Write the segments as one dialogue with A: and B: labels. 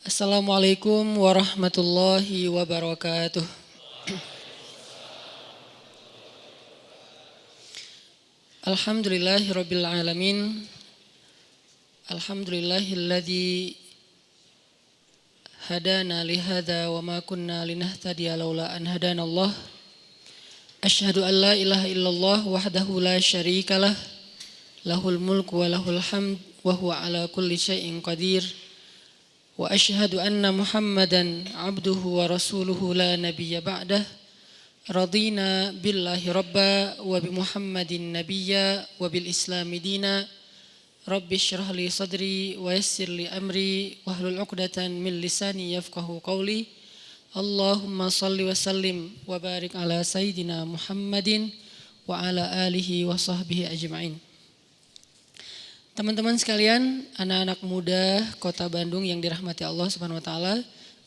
A: Assalamualaikum warahmatullahi wabarakatuh. Alhamdulillahirabbil alamin. Alhamdulillahilladzi hadana li hadza wa ma kunna linahtadiya laula an hadanallah. Asyhadu an la ilaha illallah wahdahu la syarikalah. Lahul mulku wa lahul hamd wa huwa ala kulli syai'in qadir. Wa asyhadu anna Muhammadan abduhu wa rasuluhu la nabiyya ba'dah. Radina billahi rabba wa bi Muhammadin nabiyya wa bil islami dina. Rabbi syrah li sadri wa yassir li amri wahlul 'uqdatan min lisani yafqahu qawli. Allahumma salli wa sallim wa barik ala sayyidina Muhammadin wa ala alihi wa sahbihi ajma'in. Teman-teman sekalian, anak-anak muda Kota Bandung yang dirahmati Allah Subhanahu wa taala,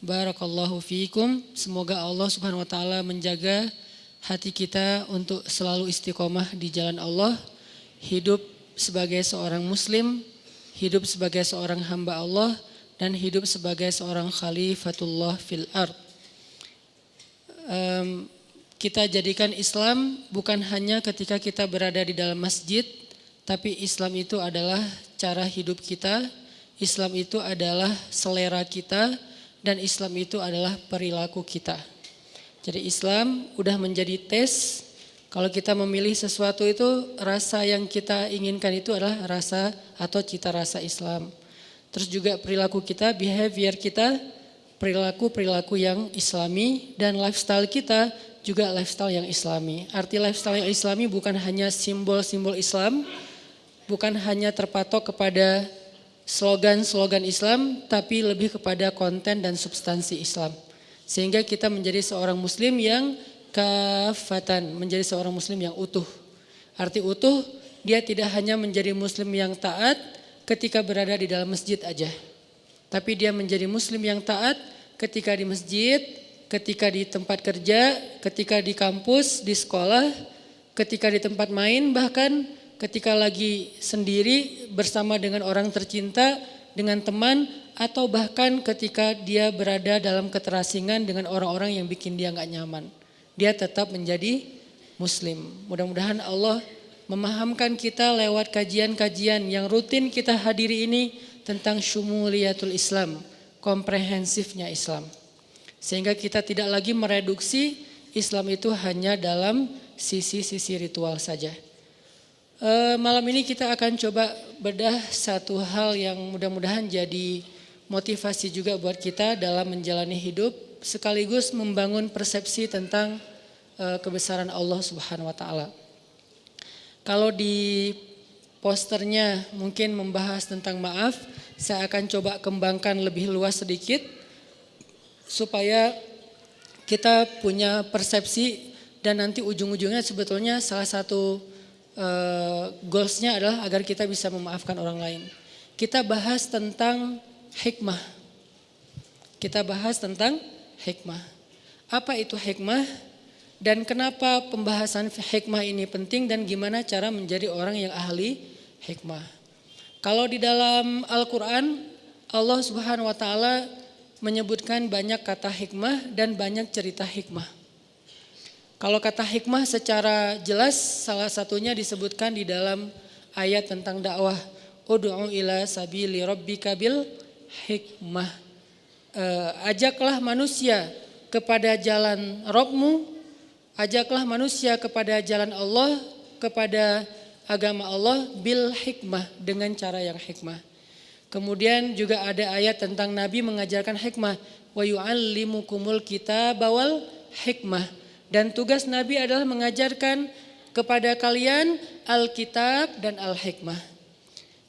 A: barakallahu fiikum. Semoga Allah Subhanahu wa taala menjaga hati kita untuk selalu istiqomah di jalan Allah, hidup sebagai seorang muslim, hidup sebagai seorang hamba Allah, dan hidup sebagai seorang khalifatullah fil ard. Kita jadikan Islam bukan hanya ketika kita berada di dalam masjid, tapi Islam itu adalah cara hidup kita, Islam itu adalah selera kita, dan Islam itu adalah perilaku kita. Jadi Islam udah menjadi tes. Kalau kita memilih sesuatu itu, rasa yang kita inginkan itu adalah rasa atau cita rasa Islam. Terus juga perilaku kita, behavior kita, perilaku yang Islami, dan lifestyle kita juga lifestyle yang Islami. Arti lifestyle yang Islami bukan hanya simbol-simbol Islam, bukan hanya terpatok kepada slogan-slogan Islam, tapi lebih kepada konten dan substansi Islam. Sehingga kita menjadi seorang muslim yang kafatan, menjadi seorang muslim yang utuh. Arti utuh, dia tidak hanya menjadi muslim yang taat ketika berada di dalam masjid aja. Tapi dia menjadi muslim yang taat ketika di masjid, ketika di tempat kerja, ketika di kampus, di sekolah, ketika di tempat main, bahkan ketika lagi sendiri bersama dengan orang tercinta, dengan teman, atau bahkan ketika dia berada dalam keterasingan dengan orang-orang yang bikin dia gak nyaman. Dia tetap menjadi muslim. Mudah-mudahan Allah memahamkan kita lewat kajian-kajian yang rutin kita hadiri ini tentang syumuliyatul Islam, komprehensifnya Islam. Sehingga kita tidak lagi mereduksi Islam itu hanya dalam sisi-sisi ritual saja. Malam ini kita akan coba bedah satu hal yang mudah-mudahan jadi motivasi juga buat kita dalam menjalani hidup, sekaligus membangun persepsi tentang kebesaran Allah Subhanahu wa taala. Kalau di posternya mungkin membahas tentang maaf, saya akan coba kembangkan lebih luas sedikit supaya kita punya persepsi, dan nanti ujung-ujungnya sebetulnya salah satu goalsnya adalah agar kita bisa memaafkan orang lain. Kita bahas tentang hikmah. Kita bahas tentang hikmah. Apa itu hikmah dan kenapa pembahasan hikmah ini penting dan gimana cara menjadi orang yang ahli hikmah. Kalau di dalam Al-Quran, Allah Subhanahu wa taala menyebutkan banyak kata hikmah dan banyak cerita hikmah. Kalau kata hikmah secara jelas salah satunya disebutkan di dalam ayat tentang dakwah. Ud'u ila sabili rabbika bil hikmah. Ajaklah manusia kepada jalan Rabbmu, ajaklah manusia kepada jalan Allah, kepada agama Allah bil hikmah, dengan cara yang hikmah. Kemudian juga ada ayat tentang Nabi mengajarkan hikmah. Wa yu'allimukumul kitaba wal hikmah. Dan tugas Nabi adalah mengajarkan kepada kalian Alkitab dan Al-Hikmah.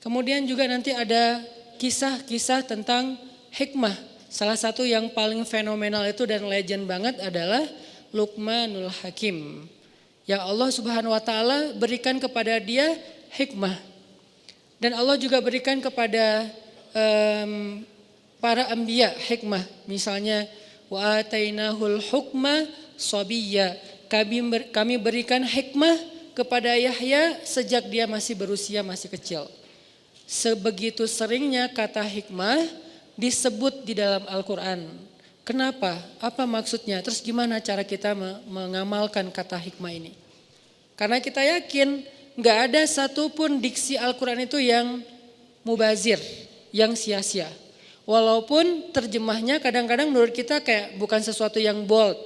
A: Kemudian juga nanti ada kisah-kisah tentang hikmah. Salah satu yang paling fenomenal itu dan legend banget adalah Luqmanul Hakim. Yang Allah Subhanahu wa taala berikan kepada dia hikmah. Dan Allah juga berikan kepada para anbiya hikmah. Misalnya wa atainahul hukma sabiyya. Kami berikan hikmah kepada Yahya sejak dia masih berusia masih kecil. Sebegitu seringnya kata hikmah disebut di dalam Al-Quran. Kenapa? Apa maksudnya? Terus gimana cara kita mengamalkan kata hikmah ini? Karena kita yakin gak ada satupun diksi Al-Quran itu yang mubazir, yang sia-sia. Walaupun terjemahnya kadang-kadang menurut kita kayak bukan sesuatu yang bold.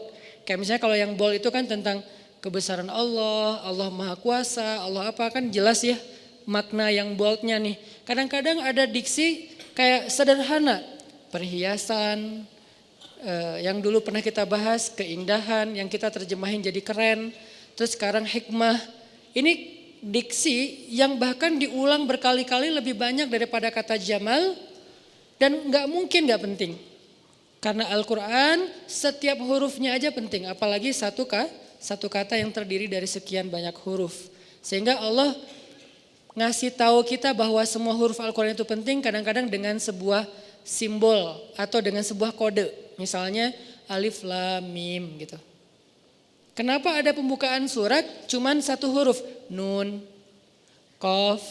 A: Kayak misalnya kalau yang bold itu kan tentang kebesaran Allah, Allah Maha Kuasa, Allah apa, kan jelas ya makna yang boldnya nih. Kadang-kadang ada diksi kayak sederhana, perhiasan, yang dulu pernah kita bahas, keindahan yang kita terjemahin jadi keren. Terus sekarang hikmah, ini diksi yang bahkan diulang berkali-kali lebih banyak daripada kata jamal. Dan gak mungkin gak penting. Karena Al-Quran setiap hurufnya aja penting. Apalagi satu kata yang terdiri dari sekian banyak huruf. Sehingga Allah ngasih tahu kita bahwa semua huruf Al-Quran itu penting kadang-kadang dengan sebuah simbol atau dengan sebuah kode. Misalnya alif lam mim gitu. Kenapa ada pembukaan surat cuman satu huruf? Nun, qaf,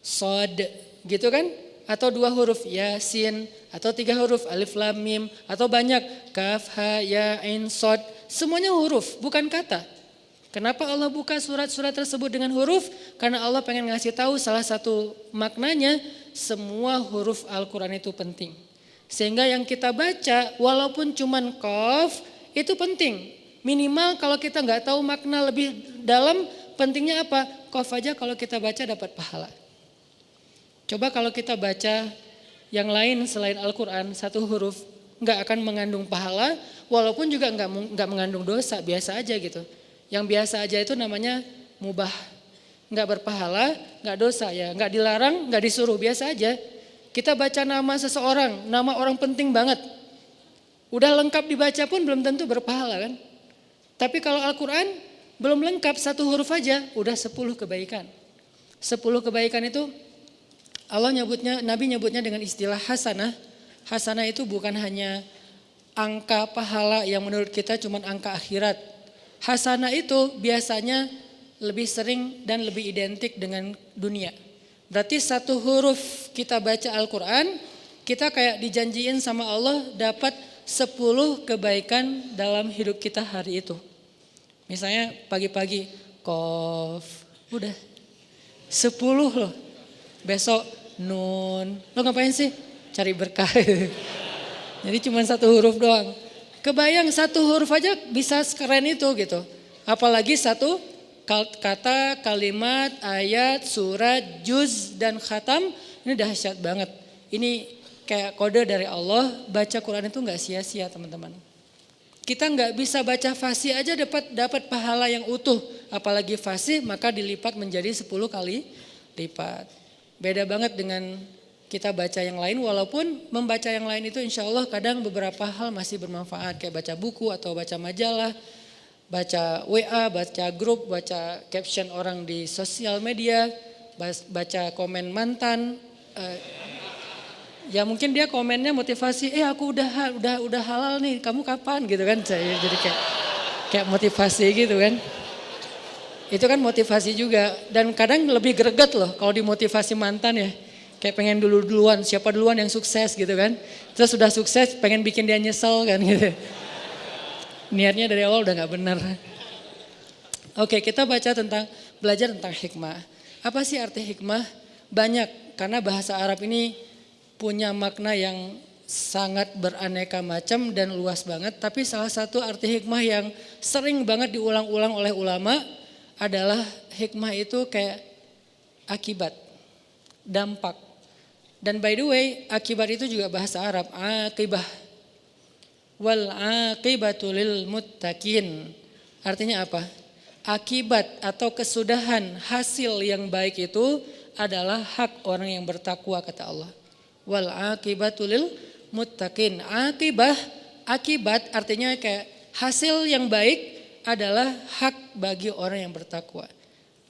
A: sod gitu kan? Atau dua huruf yasin, atau tiga huruf alif lam mim, atau banyak kaf ha ya ain sod, semuanya huruf bukan kata. Kenapa Allah buka surat-surat tersebut dengan huruf? Karena Allah pengen ngasih tahu salah satu maknanya, semua huruf Al-Quran itu penting. Sehingga yang kita baca walaupun cuman qaf itu penting. Minimal kalau kita nggak tahu makna lebih dalam, pentingnya apa? Qaf aja kalau kita baca dapat pahala. Coba kalau kita baca yang lain selain Al-Quran, satu huruf nggak akan mengandung pahala, walaupun juga nggak mengandung dosa, biasa aja gitu. Yang biasa aja itu namanya mubah, nggak berpahala, nggak dosa ya, nggak dilarang, nggak disuruh, biasa aja. Kita baca nama seseorang, nama orang penting banget, udah lengkap dibaca pun belum tentu berpahala kan. Tapi kalau Al-Quran belum lengkap satu huruf aja, udah 10 kebaikan. 10 kebaikan itu Allah nyebutnya, Nabi nyebutnya dengan istilah hasanah. Hasanah itu bukan hanya angka pahala yang menurut kita cuma angka akhirat. Hasanah itu biasanya lebih sering dan lebih identik dengan dunia. Berarti satu huruf kita baca Al-Quran, kita kayak dijanjiin sama Allah dapat 10 kebaikan dalam hidup kita hari itu. Misalnya pagi-pagi, qaf, udah 10 loh. Besok nun, lo ngapain sih? Cari berkah. Jadi cuma satu huruf doang. Kebayang satu huruf aja bisa sekeren itu gitu. Apalagi satu kata, kalimat, ayat, surat, juz, dan khatam. Ini dahsyat banget. Ini kayak kode dari Allah, baca Quran itu gak sia-sia teman-teman. Kita gak bisa baca fasih aja dapat pahala yang utuh. Apalagi fasih maka dilipat menjadi 10 kali lipat. Beda banget dengan kita baca yang lain, walaupun membaca yang lain itu insya Allah kadang beberapa hal masih bermanfaat. Kayak baca buku atau baca majalah, baca WA, baca grup, baca caption orang di sosial media, baca komen mantan. Ya mungkin dia komennya motivasi, aku udah halal nih, kamu kapan gitu kan. Jadi kayak motivasi gitu kan. Itu kan motivasi juga, dan kadang lebih greget loh kalau dimotivasi mantan ya. Kayak pengen duluan, siapa duluan yang sukses gitu kan. Terus sudah sukses pengen bikin dia nyesel kan gitu. Niatnya dari awal udah gak benar. Oke, kita belajar tentang hikmah. Apa sih arti hikmah? Banyak, karena bahasa Arab ini punya makna yang sangat beraneka macam dan luas banget. Tapi salah satu arti hikmah yang sering banget diulang-ulang oleh ulama adalah hikmah itu kayak akibat, dampak. Dan by the way, akibat itu juga bahasa Arab, akibah. Wal akibatu lil muttaqin. Artinya apa? Akibat atau kesudahan hasil yang baik itu adalah hak orang yang bertakwa kata Allah. Wal akibatu lil muttaqin. Akibat artinya kayak hasil yang baik adalah hak bagi orang yang bertakwa.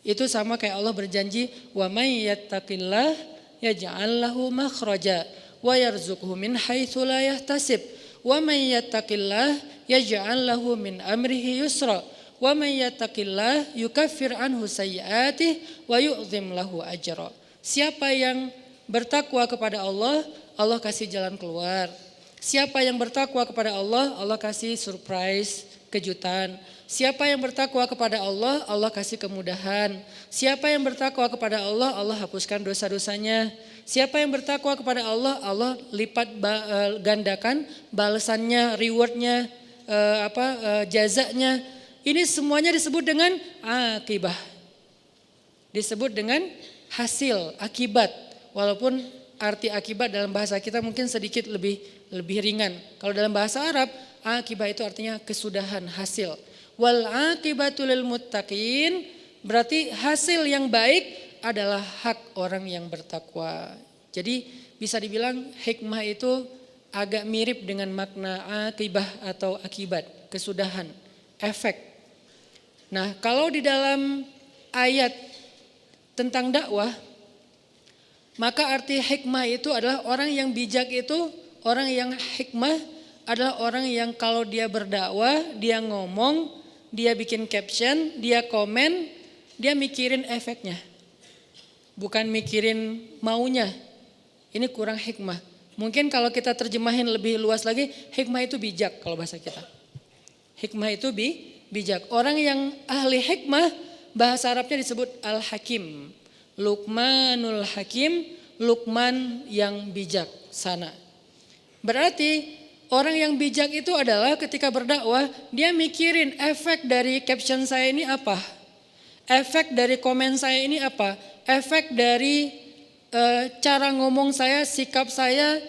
A: Itu sama kayak Allah berjanji, wa may yattaqillah yaj'al lahu makhraja wa yarzuqhu min haitsu la yahtasib. Wa may yattaqillah yaj'al lahu min amrihi yusra. Wa may yattaqillah yukaffir anhu sayyi'atihi wa yu'zim lahu ajra. Siapa yang bertakwa kepada Allah, Allah kasih jalan keluar. Siapa yang bertakwa kepada Allah, Allah kasih surprise, kejutan. Siapa yang bertakwa kepada Allah, Allah kasih kemudahan. Siapa yang bertakwa kepada Allah, Allah hapuskan dosa-dosanya. Siapa yang bertakwa kepada Allah, Allah lipat gandakan balasannya, rewardnya, jazanya. Ini semuanya disebut dengan akibah. Disebut dengan hasil, akibat. Walaupun arti akibat dalam bahasa kita mungkin sedikit lebih ringan. Kalau dalam bahasa Arab, akibah itu artinya kesudahan, hasil. Wal aqibatul lil muttaqin, berarti hasil yang baik adalah hak orang yang bertakwa. Jadi bisa dibilang hikmah itu agak mirip dengan makna akibah atau akibat, kesudahan, efek. Nah, kalau di dalam ayat tentang dakwah, maka arti hikmah itu adalah orang yang bijak itu, orang yang hikmah adalah orang yang kalau dia berdakwah, dia ngomong, dia bikin caption, dia komen, dia mikirin efeknya. Bukan mikirin maunya. Ini kurang hikmah. Mungkin kalau kita terjemahin lebih luas lagi, hikmah itu bijak kalau bahasa kita. Hikmah itu bijak. Orang yang ahli hikmah, bahasa Arabnya disebut al-hakim. Luqmanul hakim, Luqman yang bijak sana. Berarti orang yang bijak itu adalah ketika berdakwah, dia mikirin efek dari caption saya ini apa? Efek dari komen saya ini apa? Efek dari cara ngomong saya, sikap saya,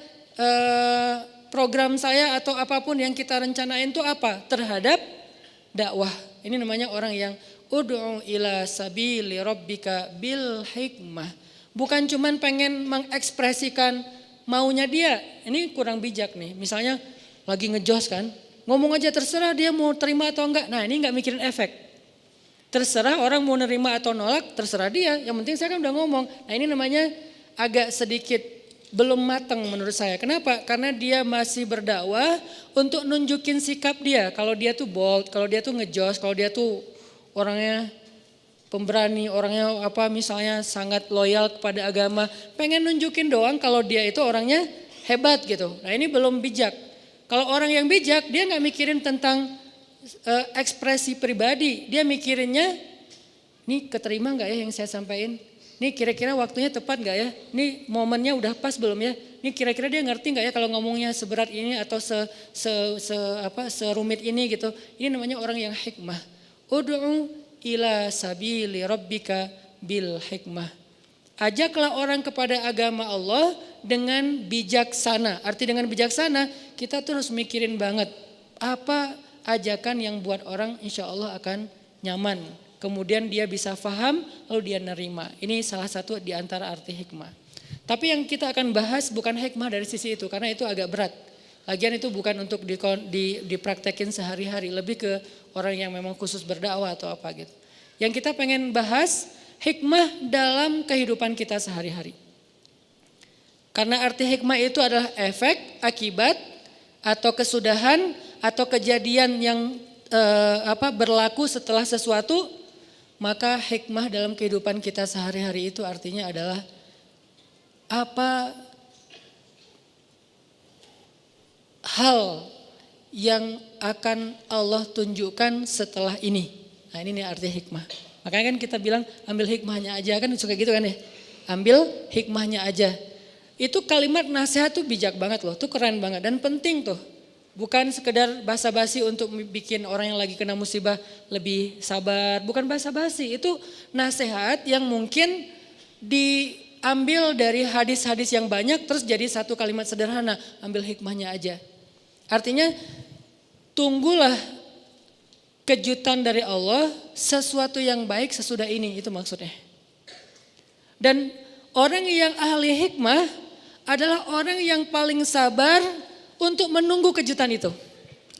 A: program saya atau apapun yang kita rencanain itu apa? Terhadap dakwah. Ini namanya orang yang ud'u ila sabili rabbika bil hikmah. Bukan cuman pengen mengekspresikan maunya dia. Ini kurang bijak nih. Misalnya lagi ngejos kan, ngomong aja terserah dia mau terima atau enggak. Nah, ini enggak mikirin efek. Terserah orang mau nerima atau nolak, terserah dia. Yang penting saya kan udah ngomong. Nah, ini namanya agak sedikit belum matang menurut saya. Kenapa? Karena dia masih berdakwah untuk nunjukin sikap dia. Kalau dia tuh bold, kalau dia tuh ngejos, kalau dia tuh orangnya pemberani, orangnya misalnya sangat loyal kepada agama, pengen nunjukin doang kalau dia itu orangnya hebat gitu. Nah, ini belum bijak. Kalau orang yang bijak, dia nggak mikirin tentang ekspresi pribadi, dia mikirinnya, nih keterima nggak ya yang saya sampaikan? Nih kira-kira waktunya tepat nggak ya? Nih momennya udah pas belum ya? Nih kira-kira dia ngerti nggak ya kalau ngomongnya seberat ini atau serumit ini gitu? Ini namanya orang yang hikmah. Ud'u ila sabili rabbika bil hikmah. Ajaklah orang kepada agama Allah dengan bijaksana. Arti dengan bijaksana, kita terus mikirin banget apa ajakan yang buat orang insya Allah akan nyaman. Kemudian dia bisa paham, lalu dia nerima. Ini salah satu di antara arti hikmah. Tapi yang kita akan bahas bukan hikmah dari sisi itu, karena itu agak berat. Lagian itu bukan untuk dipraktekin sehari-hari, lebih ke orang yang memang khusus berdakwah atau apa gitu. Yang kita pengen bahas hikmah dalam kehidupan kita sehari-hari. Karena arti hikmah itu adalah efek, akibat, atau kesudahan, atau kejadian yang berlaku setelah sesuatu, maka hikmah dalam kehidupan kita sehari-hari itu artinya adalah apa hal yang akan Allah tunjukkan setelah ini. Nah, ini nih arti hikmah. Makanya kan kita bilang ambil hikmahnya aja, kan suka gitu kan ya. Ambil hikmahnya aja. Itu kalimat nasihat tuh bijak banget loh, tuh keren banget dan penting tuh. Bukan sekedar basa-basi untuk bikin orang yang lagi kena musibah lebih sabar. Bukan basa-basi, itu nasihat yang mungkin diambil dari hadis-hadis yang banyak terus jadi satu kalimat sederhana. Ambil hikmahnya aja. Artinya tunggulah kejutan dari Allah, sesuatu yang baik sesudah ini, itu maksudnya. Dan orang yang ahli hikmah adalah orang yang paling sabar untuk menunggu kejutan itu.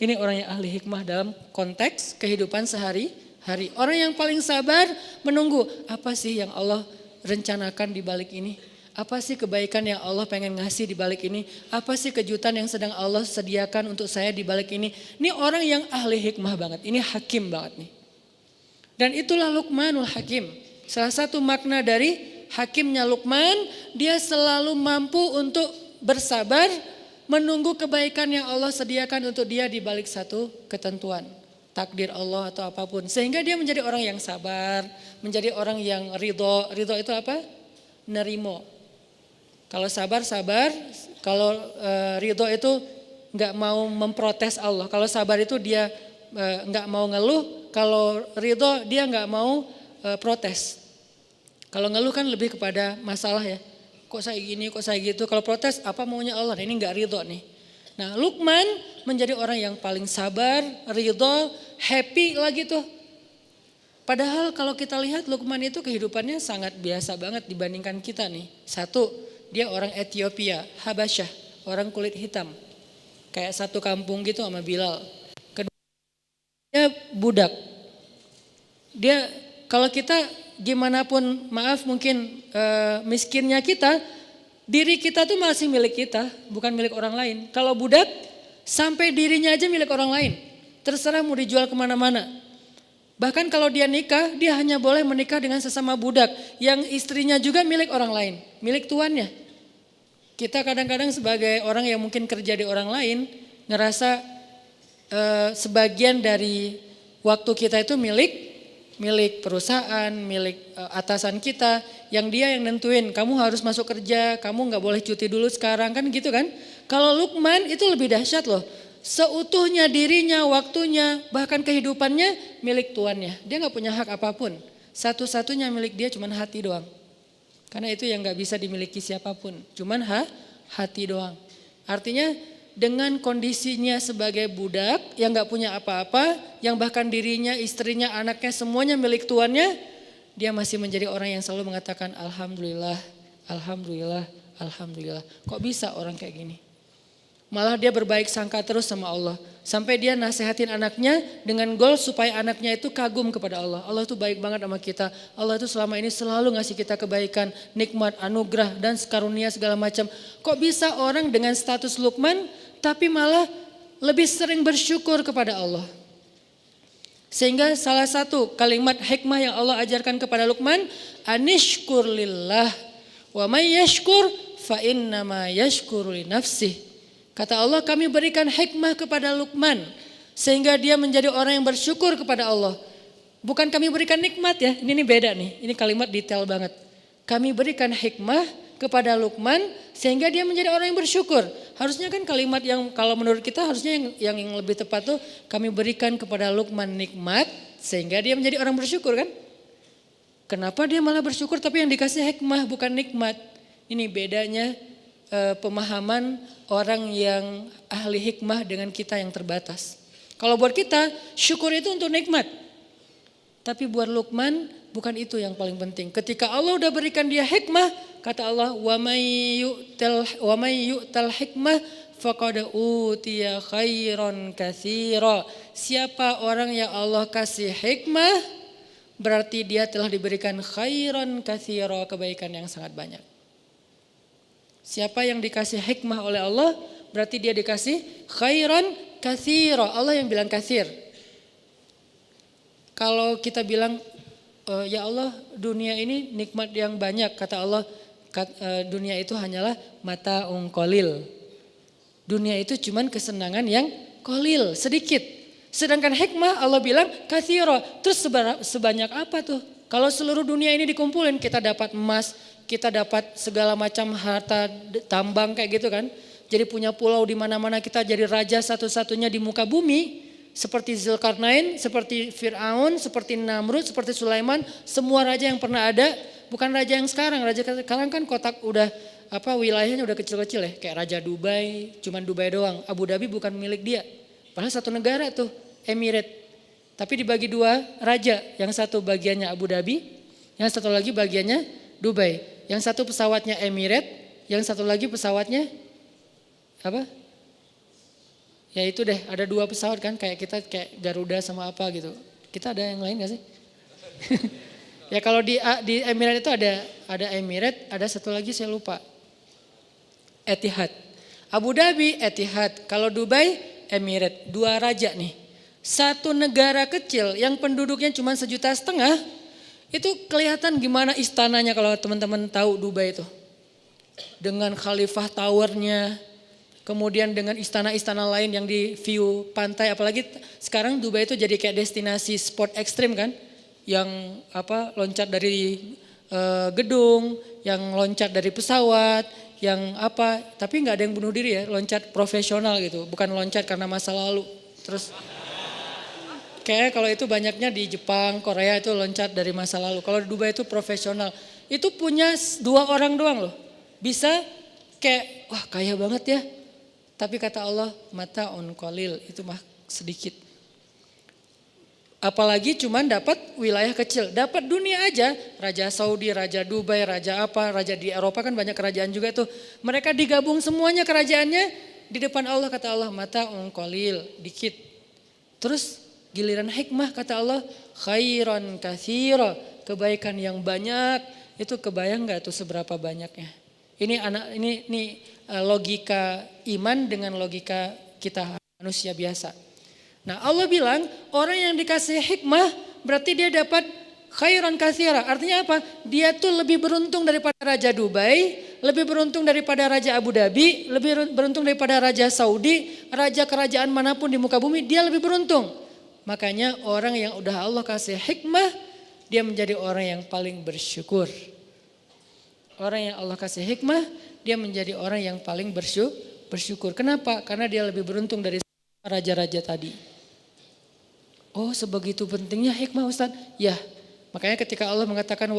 A: Ini orang yang ahli hikmah dalam konteks kehidupan sehari-hari. Orang yang paling sabar menunggu, apa sih yang Allah rencanakan di balik ini? Apa sih kebaikan yang Allah pengen ngasih di balik ini? Apa sih kejutan yang sedang Allah sediakan untuk saya di balik ini? Ini orang yang ahli hikmah banget, ini hakim banget nih. Dan itulah Luqmanul Hakim. Salah satu makna dari hakimnya Luqman, dia selalu mampu untuk bersabar menunggu kebaikan yang Allah sediakan untuk dia di balik satu ketentuan, takdir Allah atau apapun. Sehingga dia menjadi orang yang sabar, menjadi orang yang ridho. Ridho itu apa? Nerimo. Kalau sabar, kalau ridho itu nggak mau memprotes Allah. Kalau sabar itu dia nggak mau ngeluh, kalau ridho dia nggak mau protes. Kalau ngeluh kan lebih kepada masalah ya. Kok saya gini, kok saya gitu. Kalau protes apa maunya Allah, ini nggak ridho nih. Nah Luqman menjadi orang yang paling sabar, ridho, happy lagi tuh. Padahal kalau kita lihat Luqman itu kehidupannya sangat biasa banget dibandingkan kita nih. Satu, dia orang Ethiopia, Habasyah, orang kulit hitam. Kayak satu kampung gitu sama Bilal. Kedua, dia budak. Dia kalau kita gimana pun maaf mungkin miskinnya kita, diri kita tuh masih milik kita, bukan milik orang lain. Kalau budak sampai dirinya aja milik orang lain. Terserah mau dijual kemana-mana. Bahkan kalau dia nikah, dia hanya boleh menikah dengan sesama budak yang istrinya juga milik orang lain, milik tuannya. Kita kadang-kadang sebagai orang yang mungkin kerja di orang lain, ngerasa sebagian dari waktu kita itu milik perusahaan, milik atasan kita, yang dia yang nentuin, kamu harus masuk kerja, kamu nggak boleh cuti dulu sekarang, kan gitu kan. Kalau Luqman itu lebih dahsyat loh. Seutuhnya dirinya, waktunya, bahkan kehidupannya milik tuannya. Dia nggak punya hak apapun. Satu-satunya milik dia cuma hati doang. Karena itu yang gak bisa dimiliki siapapun. Cuman hati doang. Artinya dengan kondisinya sebagai budak yang gak punya apa-apa. Yang bahkan dirinya, istrinya, anaknya semuanya milik tuannya. Dia masih menjadi orang yang selalu mengatakan Alhamdulillah, Alhamdulillah, Alhamdulillah. Kok bisa orang kayak gini? Malah dia berbaik sangka terus sama Allah. Sampai dia nasihatin anaknya dengan goal supaya anaknya itu kagum kepada Allah. Allah itu baik banget sama kita. Allah itu selama ini selalu ngasih kita kebaikan, nikmat, anugerah dan karunia segala macam. Kok bisa orang dengan status Luqman tapi malah lebih sering bersyukur kepada Allah. Sehingga salah satu kalimat hikmah yang Allah ajarkan kepada Luqman, anishkur lillah wa may yashkur fa innama yashkuru li nafsih. Kata Allah, kami berikan hikmah kepada Luqman sehingga dia menjadi orang yang bersyukur kepada Allah. Bukan kami berikan nikmat ya, ini beda nih, ini kalimat detail banget. Kami berikan hikmah kepada Luqman sehingga dia menjadi orang yang bersyukur. Harusnya kan kalimat yang kalau menurut kita harusnya yang lebih tepat tuh kami berikan kepada Luqman nikmat sehingga dia menjadi orang bersyukur kan. Kenapa dia malah bersyukur tapi yang dikasih hikmah bukan nikmat? Ini bedanya pemahaman orang yang ahli hikmah dengan kita yang terbatas. Kalau buat kita syukur itu untuk nikmat. Tapi buat Luqman bukan itu yang paling penting. Ketika Allah udah berikan dia hikmah, kata Allah wa may yu'tal hikmah faqad utiya khairan katsira. Siapa orang yang Allah kasih hikmah berarti dia telah diberikan khairan katsira, kebaikan yang sangat banyak. Siapa yang dikasih hikmah oleh Allah berarti dia dikasih khairan katsira. Allah yang bilang katsir. Kalau kita bilang ya Allah dunia ini nikmat yang banyak, kata Allah dunia itu hanyalah mata'un qalil. Dunia itu cuman kesenangan yang qalil, sedikit. Sedangkan hikmah Allah bilang katsira. Terus sebanyak apa tuh? Kalau seluruh dunia ini dikumpulin kita dapat emas, kita dapat segala macam harta tambang kayak gitu kan. Jadi punya pulau di mana-mana, kita jadi raja satu-satunya di muka bumi. Seperti Zulkarnain, seperti Fir'aun, seperti Namrud, seperti Sulaiman. Semua raja yang pernah ada, bukan raja yang sekarang. Raja sekarang kan kotak udah wilayahnya udah kecil-kecil ya. Kayak Raja Dubai, cuman Dubai doang. Abu Dhabi bukan milik dia. Padahal satu negara tuh, Emirat. Tapi dibagi dua raja. Yang satu bagiannya Abu Dhabi, yang satu lagi bagiannya Dubai. Yang satu pesawatnya Emirat, yang satu lagi pesawatnya apa? Ya itu deh, ada dua pesawat kan, kayak kita kayak Garuda sama apa gitu. Kita ada yang lain gak sih? Ya kalau di Emirat itu ada Emirat, ada satu lagi saya lupa. Etihad. Abu Dhabi, Etihad. Kalau Dubai, Emirat. Dua raja nih. Satu negara kecil yang penduduknya cuma 1,5 juta, Itu kelihatan gimana istananya kalau teman-teman tahu Dubai itu. Dengan Khalifah Towernya, kemudian dengan istana-istana lain yang di view pantai. Apalagi sekarang Dubai itu jadi kayak destinasi sport ekstrim kan. Yang loncat dari gedung, yang loncat dari pesawat, yang tapi nggak ada yang bunuh diri ya, loncat profesional gitu, bukan loncat karena masa lalu. Terus kayak kalau itu banyaknya di Jepang, Korea itu loncat dari masa lalu. Kalau di Dubai itu profesional. Itu punya 2 orang doang loh. Bisa kayak wah kaya banget ya. Tapi kata Allah mata on qalil, itu mah sedikit. Apalagi cuman dapat wilayah kecil, dapat dunia aja. Raja Saudi, Raja Dubai, Raja di Eropa kan banyak kerajaan juga tuh. Mereka digabung semuanya kerajaannya di depan Allah, kata Allah mata on qalil, dikit. Terus giliran hikmah kata Allah khairan katsira, kebaikan yang banyak. Itu kebayang gak tuh seberapa banyaknya? Ini logika iman dengan logika kita manusia biasa. Nah Allah bilang orang yang dikasih hikmah berarti dia dapat khairan katsira. Artinya apa? Dia tuh lebih beruntung daripada Raja Dubai, lebih beruntung daripada Raja Abu Dhabi, lebih beruntung daripada Raja Saudi, raja kerajaan manapun di muka bumi, dia lebih beruntung. Makanya orang yang udah Allah kasih hikmah, dia menjadi orang yang paling bersyukur. Orang yang Allah kasih hikmah, dia menjadi orang yang paling bersyukur. Kenapa? Karena dia lebih beruntung dari raja-raja tadi. Oh sebegitu pentingnya hikmah Ustaz? Ya, makanya ketika Allah mengatakan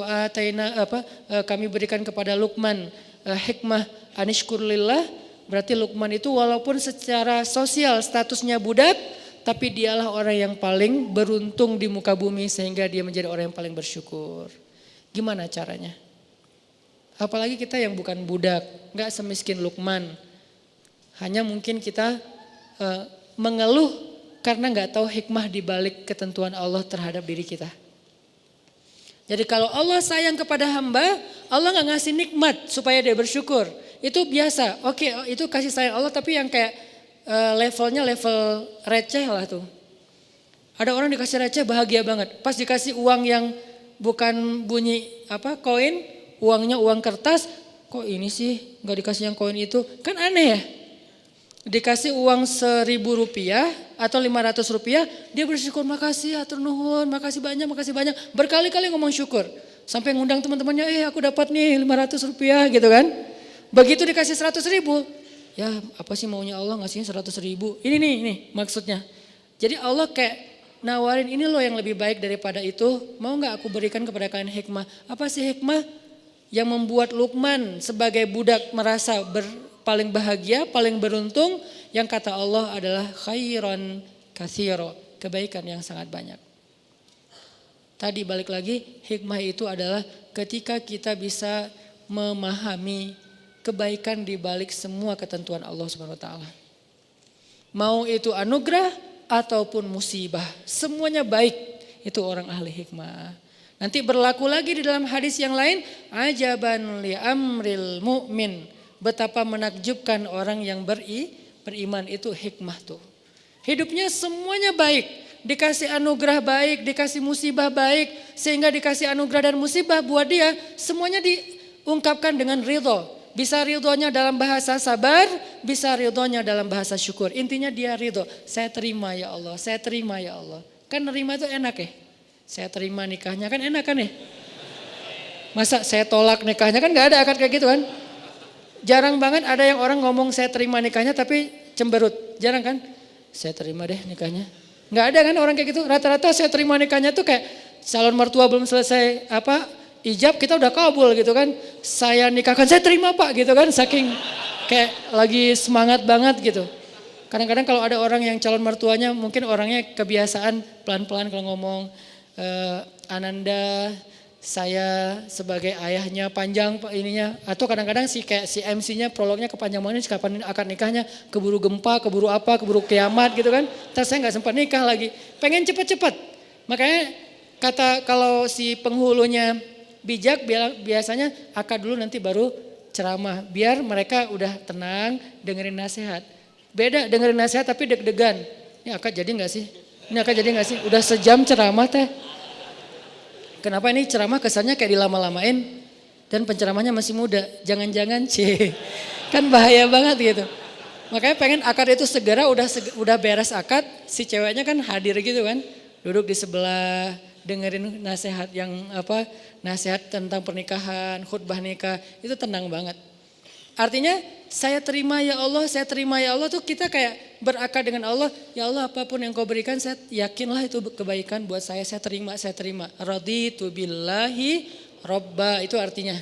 A: kami berikan kepada Luqman hikmah anishkurlillah, berarti Luqman itu walaupun secara sosial statusnya budak, tapi dialah orang yang paling beruntung di muka bumi sehingga dia menjadi orang yang paling bersyukur. Gimana caranya? Apalagi kita yang bukan budak, gak semiskin Luqman. Hanya mungkin kita mengeluh karena gak tahu hikmah di balik ketentuan Allah terhadap diri kita. Jadi kalau Allah sayang kepada hamba, Allah gak ngasih nikmat supaya dia bersyukur. Itu biasa, oke itu kasih sayang Allah tapi yang kayak levelnya level receh lah tuh. Ada orang dikasih receh bahagia banget. Pas dikasih uang yang bukan bunyi koin, uangnya uang kertas, kok ini sih gak dikasih yang koin itu, kan aneh ya. Dikasih uang Rp1.000 atau Rp500, dia bersyukur, makasih hatur nuhun, makasih banyak, berkali-kali ngomong syukur. Sampai ngundang teman-temannya, aku dapat nih Rp500 gitu kan. Begitu dikasih 100.000, ya apa sih maunya Allah ngasihnya 100.000. Ini nih maksudnya. Jadi Allah kayak nawarin ini loh yang lebih baik daripada itu, mau gak aku berikan kepada kalian hikmah. Apa sih hikmah? Yang membuat Luqman sebagai budak merasa paling bahagia, paling beruntung, yang kata Allah adalah khairan katsira, kebaikan yang sangat banyak. Tadi balik lagi, hikmah itu adalah ketika kita bisa memahami kebaikan di balik semua ketentuan Allah Subhanahu wa taala. Mau itu anugerah ataupun musibah, semuanya baik, itu orang ahli hikmah. Nanti berlaku lagi di dalam hadis yang lain, ajaban li amril mu'min. Betapa menakjubkan orang yang beriman, itu hikmah tuh. Hidupnya semuanya baik, dikasih anugerah baik, dikasih musibah baik, sehingga dikasih anugerah dan musibah buat dia, semuanya diungkapkan dengan ridho. Bisa ridhonya dalam bahasa sabar, bisa ridhonya dalam bahasa syukur. Intinya dia ridho, saya terima ya Allah, saya terima ya Allah. Kan nerima itu enak ya, saya terima nikahnya kan enak kan ya. Masa saya tolak nikahnya, kan gak ada akad kayak gitu kan. Jarang banget ada yang orang ngomong saya terima nikahnya tapi cemberut. Jarang kan? Saya terima deh nikahnya. Gak ada kan orang kayak gitu. Rata-rata saya terima nikahnya tuh kayak calon mertua belum selesai ijab kita udah kabul gitu kan. Saya nikahkan, saya terima Pak gitu kan. Saking kayak lagi semangat banget gitu. Kadang-kadang kalau ada orang yang calon mertuanya mungkin orangnya kebiasaan pelan-pelan kalau ngomong. Ananda, saya sebagai ayahnya panjang ininya, atau kadang-kadang si MC-nya prolognya kepanjang banget, kapan akan nikahnya, keburu gempa, keburu apa, keburu kiamat gitu kan. Terus saya nggak sempat nikah lagi, pengen cepet-cepet. Makanya kalau si penghulunya bijak biasanya akad dulu nanti baru ceramah, biar mereka udah tenang dengerin nasihat. Beda dengerin nasihat tapi deg-degan. Ini akad jadi nggak sih? Ini akad jadi nggak sih? Udah sejam ceramah teh. Kenapa ini ceramah kesannya kayak dilama-lamain dan penceramahnya masih muda. Jangan-jangan kan bahaya banget gitu. Makanya pengen akad itu segera udah beres akad, si ceweknya kan hadir gitu kan. Duduk di sebelah, dengerin nasihat nasihat tentang pernikahan, khutbah nikah, itu tenang banget. Artinya saya terima ya Allah tuh kita kayak berakad dengan Allah. Ya Allah apapun yang kau berikan saya yakinlah itu kebaikan buat saya terima. Raditu billahi robba itu artinya.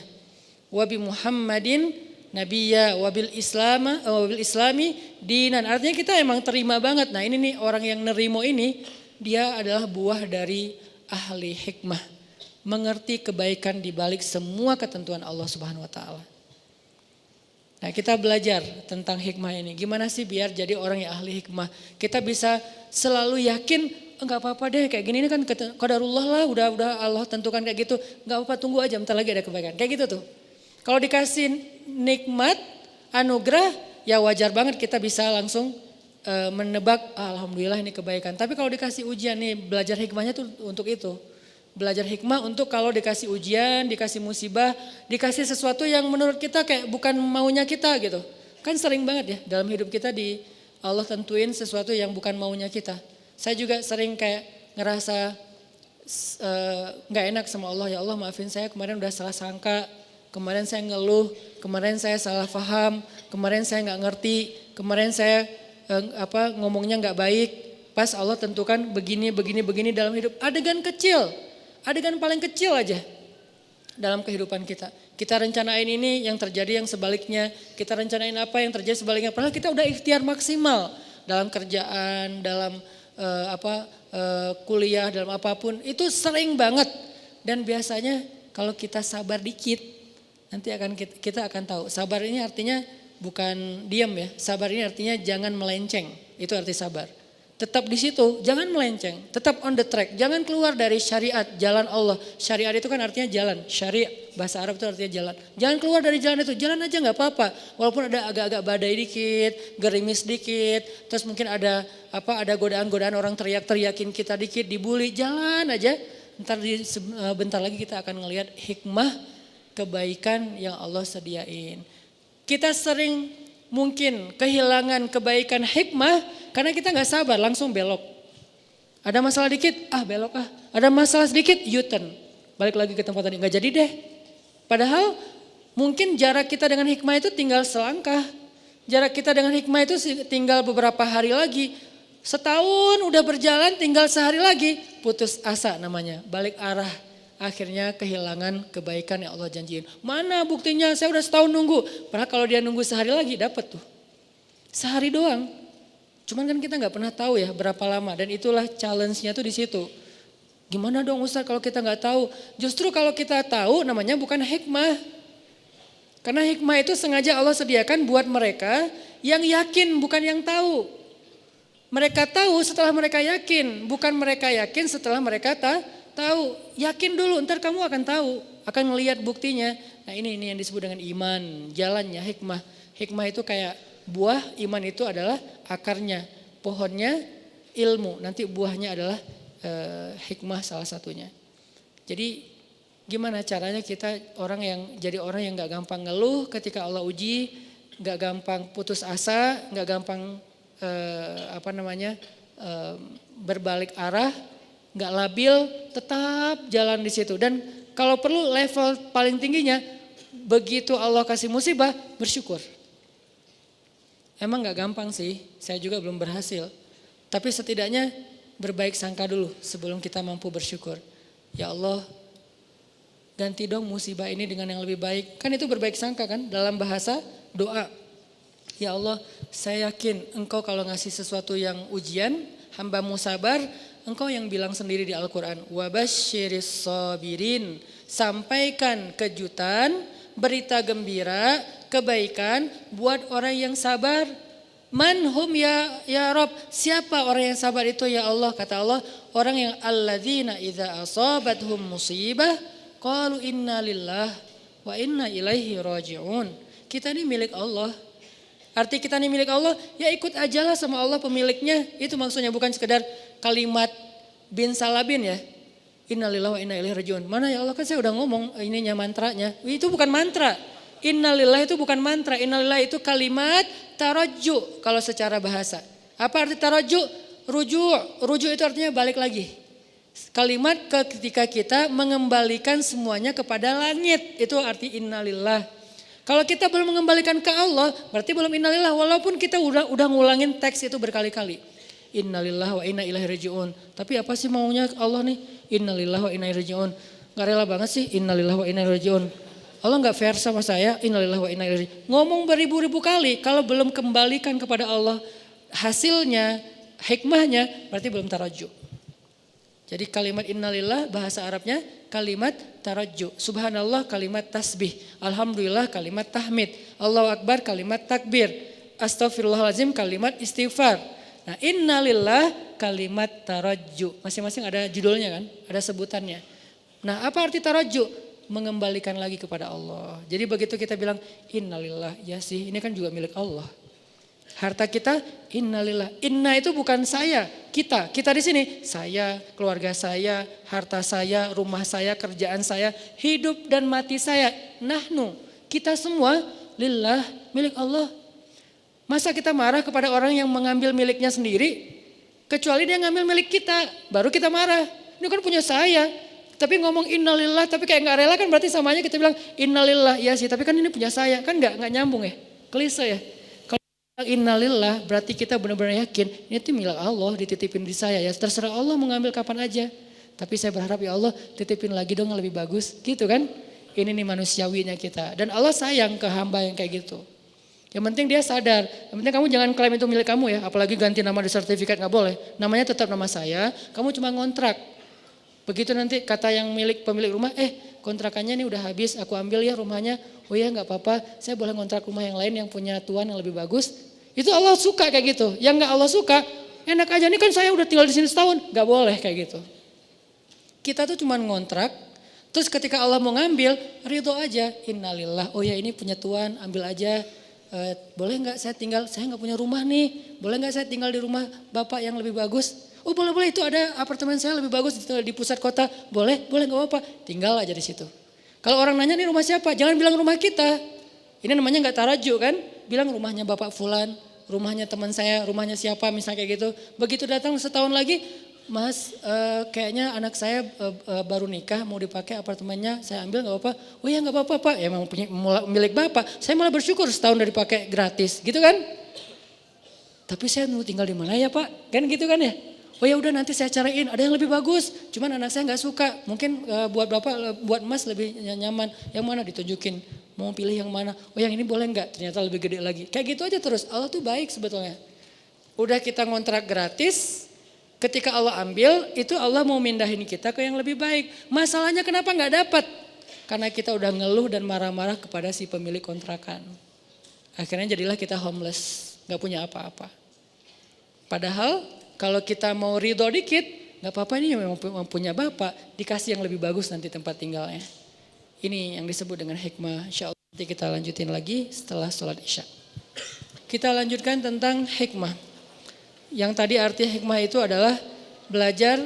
A: Wabi Muhammadin nabiyya wabil islami dinan. Artinya kita emang terima banget. Nah ini nih orang yang nerimo ini dia adalah buah dari ahli hikmah. Mengerti kebaikan di balik semua ketentuan Allah Subhanahu wa taala. Nah kita belajar tentang hikmah ini. Gimana sih biar jadi orang yang ahli hikmah. Kita bisa selalu yakin enggak apa-apa deh kayak gini ini kan qadarullah lah udah Allah tentukan kayak gitu. Enggak apa-apa tunggu aja bentar lagi ada kebaikan. Kayak gitu tuh. Kalau dikasih nikmat, anugerah ya wajar banget kita bisa langsung menebak alhamdulillah ini kebaikan. Tapi kalau dikasih ujian nih belajar hikmahnya tuh untuk itu. Belajar hikmah untuk kalau dikasih ujian, dikasih musibah, dikasih sesuatu yang menurut kita kayak bukan maunya kita gitu. Kan sering banget ya dalam hidup kita Allah tentuin sesuatu yang bukan maunya kita. Saya juga sering kayak ngerasa gak enak sama Allah. Ya Allah maafin saya kemarin udah salah sangka, kemarin saya ngeluh, kemarin saya salah paham, kemarin saya gak ngerti, kemarin saya ngomongnya gak baik. Pas Allah tentukan begini dalam hidup. Adegan paling kecil aja dalam kehidupan kita. Kita rencanain ini yang terjadi yang sebaliknya. Kita rencanain apa yang terjadi sebaliknya. Padahal kita udah ikhtiar maksimal dalam kerjaan, dalam kuliah, dalam apapun. Itu sering banget. Dan biasanya kalau kita sabar dikit, nanti kita akan tahu. Sabar ini artinya bukan diam ya. Sabar ini artinya jangan melenceng. Itu arti sabar. Tetap di situ, jangan melenceng, tetap on the track, jangan keluar dari syariat, jalan Allah. Syariat itu kan artinya jalan, syariat bahasa Arab itu artinya jalan. Jangan keluar dari jalan itu, jalan aja nggak apa-apa. Walaupun ada agak-agak badai dikit, gerimis dikit, terus mungkin ada godaan-godaan orang teriakin kita dikit, dibully, jalan aja. Bentar lagi kita akan ngelihat hikmah kebaikan yang Allah sediain. Kita sering mungkin kehilangan kebaikan hikmah karena kita gak sabar langsung belok. Ada masalah dikit, belok. Ada masalah sedikit, U-turn. Balik lagi ke tempat tadi, gak jadi deh. Padahal mungkin jarak kita dengan hikmah itu tinggal selangkah. Jarak kita dengan hikmah itu tinggal beberapa hari lagi. Setahun udah berjalan tinggal sehari lagi. Putus asa namanya, balik arah. Akhirnya kehilangan kebaikan yang Allah janjiin. Mana buktinya saya udah setahun nunggu. Padahal kalau dia nunggu sehari lagi dapat tuh. Sehari doang. Cuman kan kita nggak pernah tahu ya berapa lama. Dan itulah challenge-nya tuh di situ. Gimana dong Ustaz kalau kita nggak tahu? Justru kalau kita tahu namanya bukan hikmah. Karena hikmah itu sengaja Allah sediakan buat mereka yang yakin bukan yang tahu. Mereka tahu setelah mereka yakin. Bukan mereka yakin setelah mereka tahu. Yakin dulu ntar kamu akan tahu. Akan melihat buktinya. Nah ini yang disebut dengan iman. Jalannya hikmah. Hikmah itu kayak buah, iman itu adalah akarnya. Pohonnya ilmu. Nanti buahnya adalah hikmah salah satunya. Jadi gimana caranya kita jadi orang yang gak gampang ngeluh ketika Allah uji. Gak gampang putus asa. Gak gampang berbalik arah. Gak labil, tetap jalan di situ. Dan kalau perlu level paling tingginya, begitu Allah kasih musibah, bersyukur. Emang gak gampang sih, saya juga belum berhasil. Tapi setidaknya berbaik sangka dulu sebelum kita mampu bersyukur. Ya Allah, ganti dong musibah ini dengan yang lebih baik. Kan itu berbaik sangka kan dalam bahasa doa. Ya Allah, saya yakin Engkau kalau ngasih sesuatu yang ujian, hamba-Mu sabar, Engkau yang bilang sendiri di Al-Quran. Wabasyiris sabirin, sampaikan kejutan, berita gembira, kebaikan buat orang yang sabar. Manhum ya Rob, siapa orang yang sabar itu ya Allah? Kata Allah, orang yang alladzina idza asabathum musibah qalu inna lillah wa inna ilaihi raji'un. Kita ini milik Allah. Arti kita ini milik Allah, ya ikut ajalah sama Allah pemiliknya. Itu maksudnya bukan sekedar kalimat bin salabin ya. Innalillahi wa inna ilaihi rajiun. Mana ya Allah, kan saya udah ngomong ininya mantranya. Itu bukan mantra. Innalillahi itu bukan mantra. Innalillahi itu kalimat tarajju kalau secara bahasa. Apa arti tarajju? Rujuk. Rujuk itu artinya balik lagi. Kalimat ketika kita mengembalikan semuanya kepada langit. Itu arti innalillah. Kalau kita belum mengembalikan ke Allah, berarti belum innalillah. Walaupun kita udah ngulangin teks itu berkali-kali. Innalillah wa inna ilaihi rajiun. Tapi apa sih maunya Allah nih? Innalillah wa inna ilaihi rajiun. Gak rela banget sih innalillah wa inna ilaihi rajiun. Allah gak fair sama saya, innalillah wa inna ilaihi rajiun. Ngomong beribu-ribu kali, kalau belum kembalikan kepada Allah hasilnya, hikmahnya, berarti belum taraju. Jadi kalimat innalillah bahasa Arabnya kalimat taraju. Subhanallah kalimat tasbih. Alhamdulillah kalimat tahmid. Allahu Akbar kalimat takbir. Astaghfirullahaladzim kalimat istighfar. Nah, innalillah kalimat taraju. Masing-masing ada judulnya kan, ada sebutannya. Nah, apa arti taraju? Mengembalikan lagi kepada Allah. Jadi begitu kita bilang innalillah, ya sih ini kan juga milik Allah. Harta kita innalillah. Inna itu bukan saya, kita. Kita di sini, saya, keluarga saya, harta saya, rumah saya, kerjaan saya, hidup dan mati saya. Nahnu, kita semua lillah, milik Allah. Masa kita marah kepada orang yang mengambil miliknya sendiri? Kecuali dia ngambil milik kita, baru kita marah. Ini kan punya saya. Tapi ngomong innalillah, tapi kayak gak rela kan berarti samanya kita bilang innalillah. Ya sih, tapi kan ini punya saya. Kan gak nyambung ya, klise ya. Kalau innalillah berarti kita benar-benar yakin ini tuh milik Allah, dititipin di saya ya. Terserah Allah mau ngambil kapan aja. Tapi saya berharap ya Allah titipin lagi dong yang lebih bagus. Gitu kan. Ini nih manusiawinya kita. Dan Allah sayang ke hamba yang kayak gitu. Yang penting dia sadar, yang penting kamu jangan klaim itu milik kamu ya, apalagi ganti nama di sertifikat gak boleh. Namanya tetap nama saya, kamu cuma ngontrak. Begitu nanti kata yang pemilik rumah, kontrakannya ini udah habis, aku ambil ya rumahnya. Oh ya gak apa-apa, saya boleh ngontrak rumah yang lain yang punya tuan yang lebih bagus. Itu Allah suka kayak gitu, yang gak Allah suka, enak aja nih kan saya udah tinggal di sini setahun, gak boleh kayak gitu. Kita tuh cuma ngontrak, terus ketika Allah mau ngambil, ridho aja, innalillah, oh ya ini punya tuan, ambil aja. Boleh nggak saya tinggal, saya nggak punya rumah nih, boleh nggak saya tinggal di rumah bapak yang lebih bagus? Oh boleh itu ada apartemen saya lebih bagus di pusat kota, boleh nggak apa-apa, tinggal aja di situ. Kalau orang nanya nih rumah siapa, jangan bilang rumah kita, ini namanya nggak taraju kan, bilang rumahnya bapak fulan, rumahnya teman saya, rumahnya siapa misalnya kayak gitu. Begitu datang setahun lagi, Mas kayaknya anak saya baru nikah mau dipakai apartemennya, saya ambil gak apa-apa. Oh ya gak apa-apa Pak, ya emang milik Bapak. Saya malah bersyukur setahun udah dipakai gratis gitu kan. Tapi saya mau tinggal di mana ya Pak, kan gitu kan ya. Oh ya udah nanti saya cariin, ada yang lebih bagus. Cuman anak saya gak suka, mungkin buat Bapak, buat Mas lebih nyaman. Yang mana ditunjukin, mau pilih yang mana. Oh yang ini boleh gak, ternyata lebih gede lagi. Kayak gitu aja terus, Allah tuh baik sebetulnya. Udah kita ngontrak gratis. Ketika Allah ambil, itu Allah mau mindahin kita ke yang lebih baik. Masalahnya kenapa nggak dapat? Karena kita udah ngeluh dan marah-marah kepada si pemilik kontrakan. Akhirnya jadilah kita homeless, nggak punya apa-apa. Padahal kalau kita mau ridho dikit, nggak apa-apa ini memang punya bapak, dikasih yang lebih bagus nanti tempat tinggalnya. Ini yang disebut dengan hikmah. Insya Allah nanti kita lanjutin lagi setelah sholat isya. Kita lanjutkan tentang hikmah. Yang tadi arti hikmah itu adalah belajar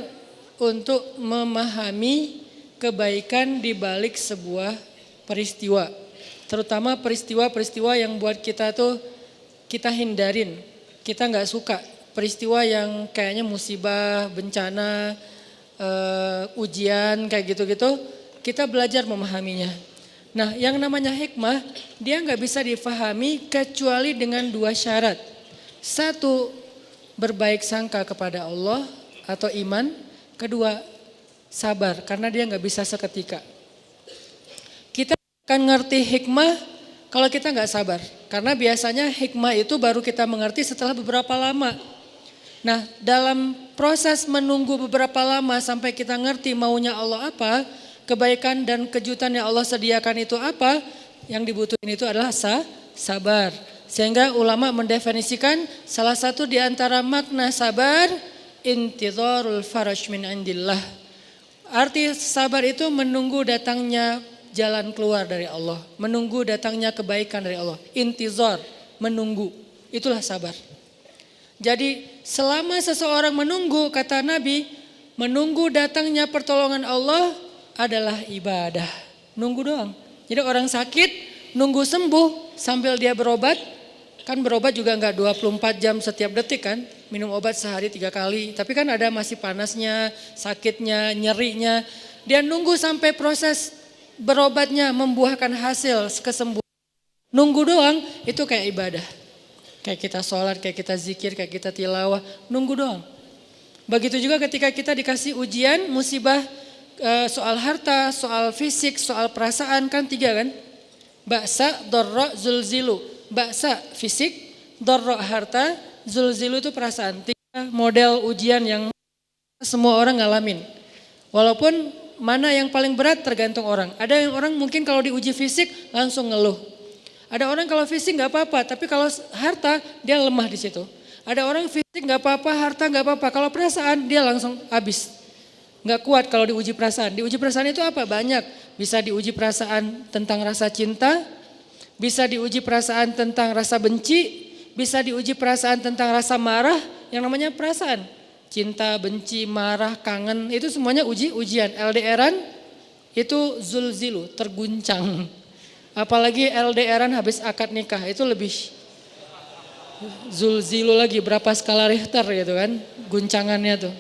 A: untuk memahami kebaikan di balik sebuah peristiwa. Terutama peristiwa-peristiwa yang buat kita tuh kita hindarin. Kita gak suka peristiwa yang kayaknya musibah, bencana, ujian kayak gitu-gitu. Kita belajar memahaminya. Nah yang namanya hikmah dia gak bisa difahami kecuali dengan dua syarat. Satu, berbaik sangka kepada Allah atau iman. Kedua, sabar karena dia nggak bisa seketika. Kita akan ngerti hikmah kalau kita nggak sabar. Karena biasanya hikmah itu baru kita mengerti setelah beberapa lama. Nah dalam proses menunggu beberapa lama sampai kita ngerti maunya Allah apa, kebaikan dan kejutan yang Allah sediakan itu apa, yang dibutuhin itu adalah sabar. Sehingga ulama mendefinisikan salah satu di antara makna sabar, intidharul faraj min indillah. Arti sabar itu menunggu datangnya jalan keluar dari Allah. Menunggu datangnya kebaikan dari Allah. Intizar, menunggu. Itulah sabar. Jadi selama seseorang menunggu, kata Nabi, menunggu datangnya pertolongan Allah adalah ibadah. Nunggu doang. Jadi orang sakit nunggu sembuh sambil dia berobat. Kan berobat juga enggak 24 jam setiap detik kan. Minum obat sehari 3 kali. Tapi kan ada masih panasnya, sakitnya, nyerinya. Dia nunggu sampai proses berobatnya membuahkan hasil kesembuhan. Nunggu doang itu kayak ibadah. Kayak kita sholat, kayak kita zikir, kayak kita tilawah. Nunggu doang. Begitu juga ketika kita dikasih ujian, musibah, soal harta, soal fisik, soal perasaan kan 3 kan. Ba'sa, dorro, zulzilu. Ba'sa fisik, dorro harta, zulzilu itu perasaan. 3 model ujian yang semua orang ngalamin. Walaupun mana yang paling berat tergantung orang. Ada yang orang mungkin kalau diuji fisik langsung ngeluh. Ada orang kalau fisik nggak apa-apa, tapi kalau harta dia lemah di situ. Ada orang fisik nggak apa-apa, harta nggak apa-apa. Kalau perasaan dia langsung habis. Nggak kuat kalau diuji perasaan. Diuji perasaan itu apa? Banyak. Bisa diuji perasaan tentang rasa cinta, bisa diuji perasaan tentang rasa benci, bisa diuji perasaan tentang rasa marah, yang namanya perasaan. Cinta, benci, marah, kangen, itu semuanya ujian. LDRan itu zulzilu, terguncang. Apalagi LDRan habis akad nikah, itu lebih zulzilu lagi, berapa skala Richter gitu kan, guncangannya tuh.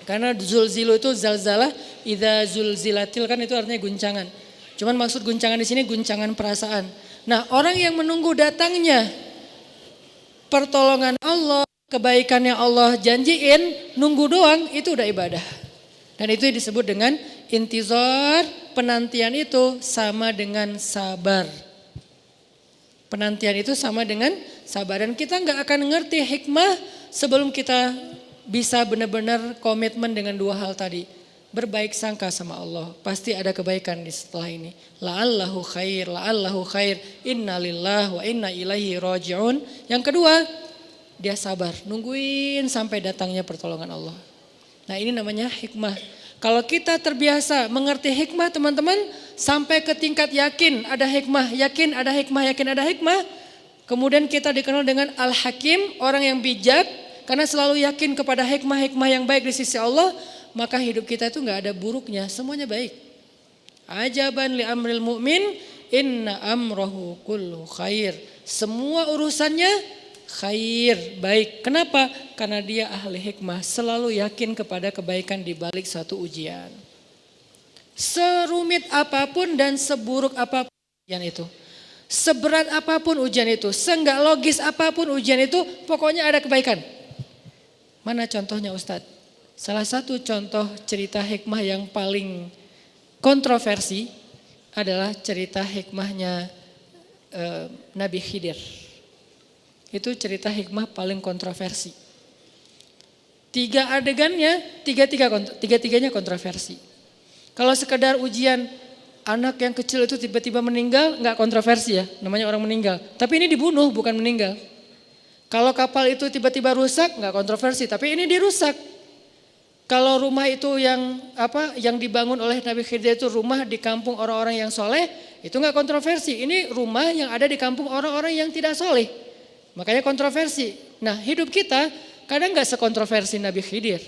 A: Karena zulzilu itu zalzalah, idza zulzilatil kan itu artinya guncangan. Cuman maksud guncangan di sini guncangan perasaan. Nah, orang yang menunggu datangnya pertolongan Allah, kebaikan yang Allah janjiin, nunggu doang itu udah ibadah. Dan itu disebut dengan intizar, penantian itu sama dengan sabar. Penantian itu sama dengan sabar. Dan kita nggak akan ngerti hikmah sebelum kita bisa benar-benar komitmen dengan 2 hal tadi. Berbaik sangka sama Allah, pasti ada kebaikan di setelah ini. La'allahu khair, inna lillahi wa inna ilaihi raji'un. Yang kedua, dia sabar, nungguin sampai datangnya pertolongan Allah. Nah ini namanya hikmah. Kalau kita terbiasa mengerti hikmah teman-teman, sampai ke tingkat yakin ada hikmah, yakin ada hikmah, yakin ada hikmah. Kemudian kita dikenal dengan Al-Hakim, orang yang bijak, karena selalu yakin kepada hikmah-hikmah yang baik di sisi Allah. Maka hidup kita itu gak ada buruknya, semuanya baik. Ajaban li amril mu'min, inna amrohu kullu khair. Semua urusannya khair, baik. Kenapa? Karena dia ahli hikmah, selalu yakin kepada kebaikan di balik satu ujian. Serumit apapun dan seburuk apapun ujian itu. Seberat apapun ujian itu, seenggak logis apapun ujian itu, pokoknya ada kebaikan. Mana contohnya Ustadz? Salah satu contoh cerita hikmah yang paling kontroversi adalah cerita hikmahnya Nabi Khidir. Itu cerita hikmah paling kontroversi. 3 adegannya, tiga-tiganya kontroversi. Kalau sekedar ujian anak yang kecil itu tiba-tiba meninggal, nggak kontroversi ya, namanya orang meninggal. Tapi ini dibunuh bukan meninggal. Kalau kapal itu tiba-tiba rusak, nggak kontroversi, tapi ini dirusak. Kalau rumah itu yang dibangun oleh Nabi Khidir itu rumah di kampung orang-orang yang soleh, itu nggak kontroversi. Ini rumah yang ada di kampung orang-orang yang tidak soleh, makanya kontroversi. Nah hidup kita kadang nggak sekontroversi Nabi Khidir.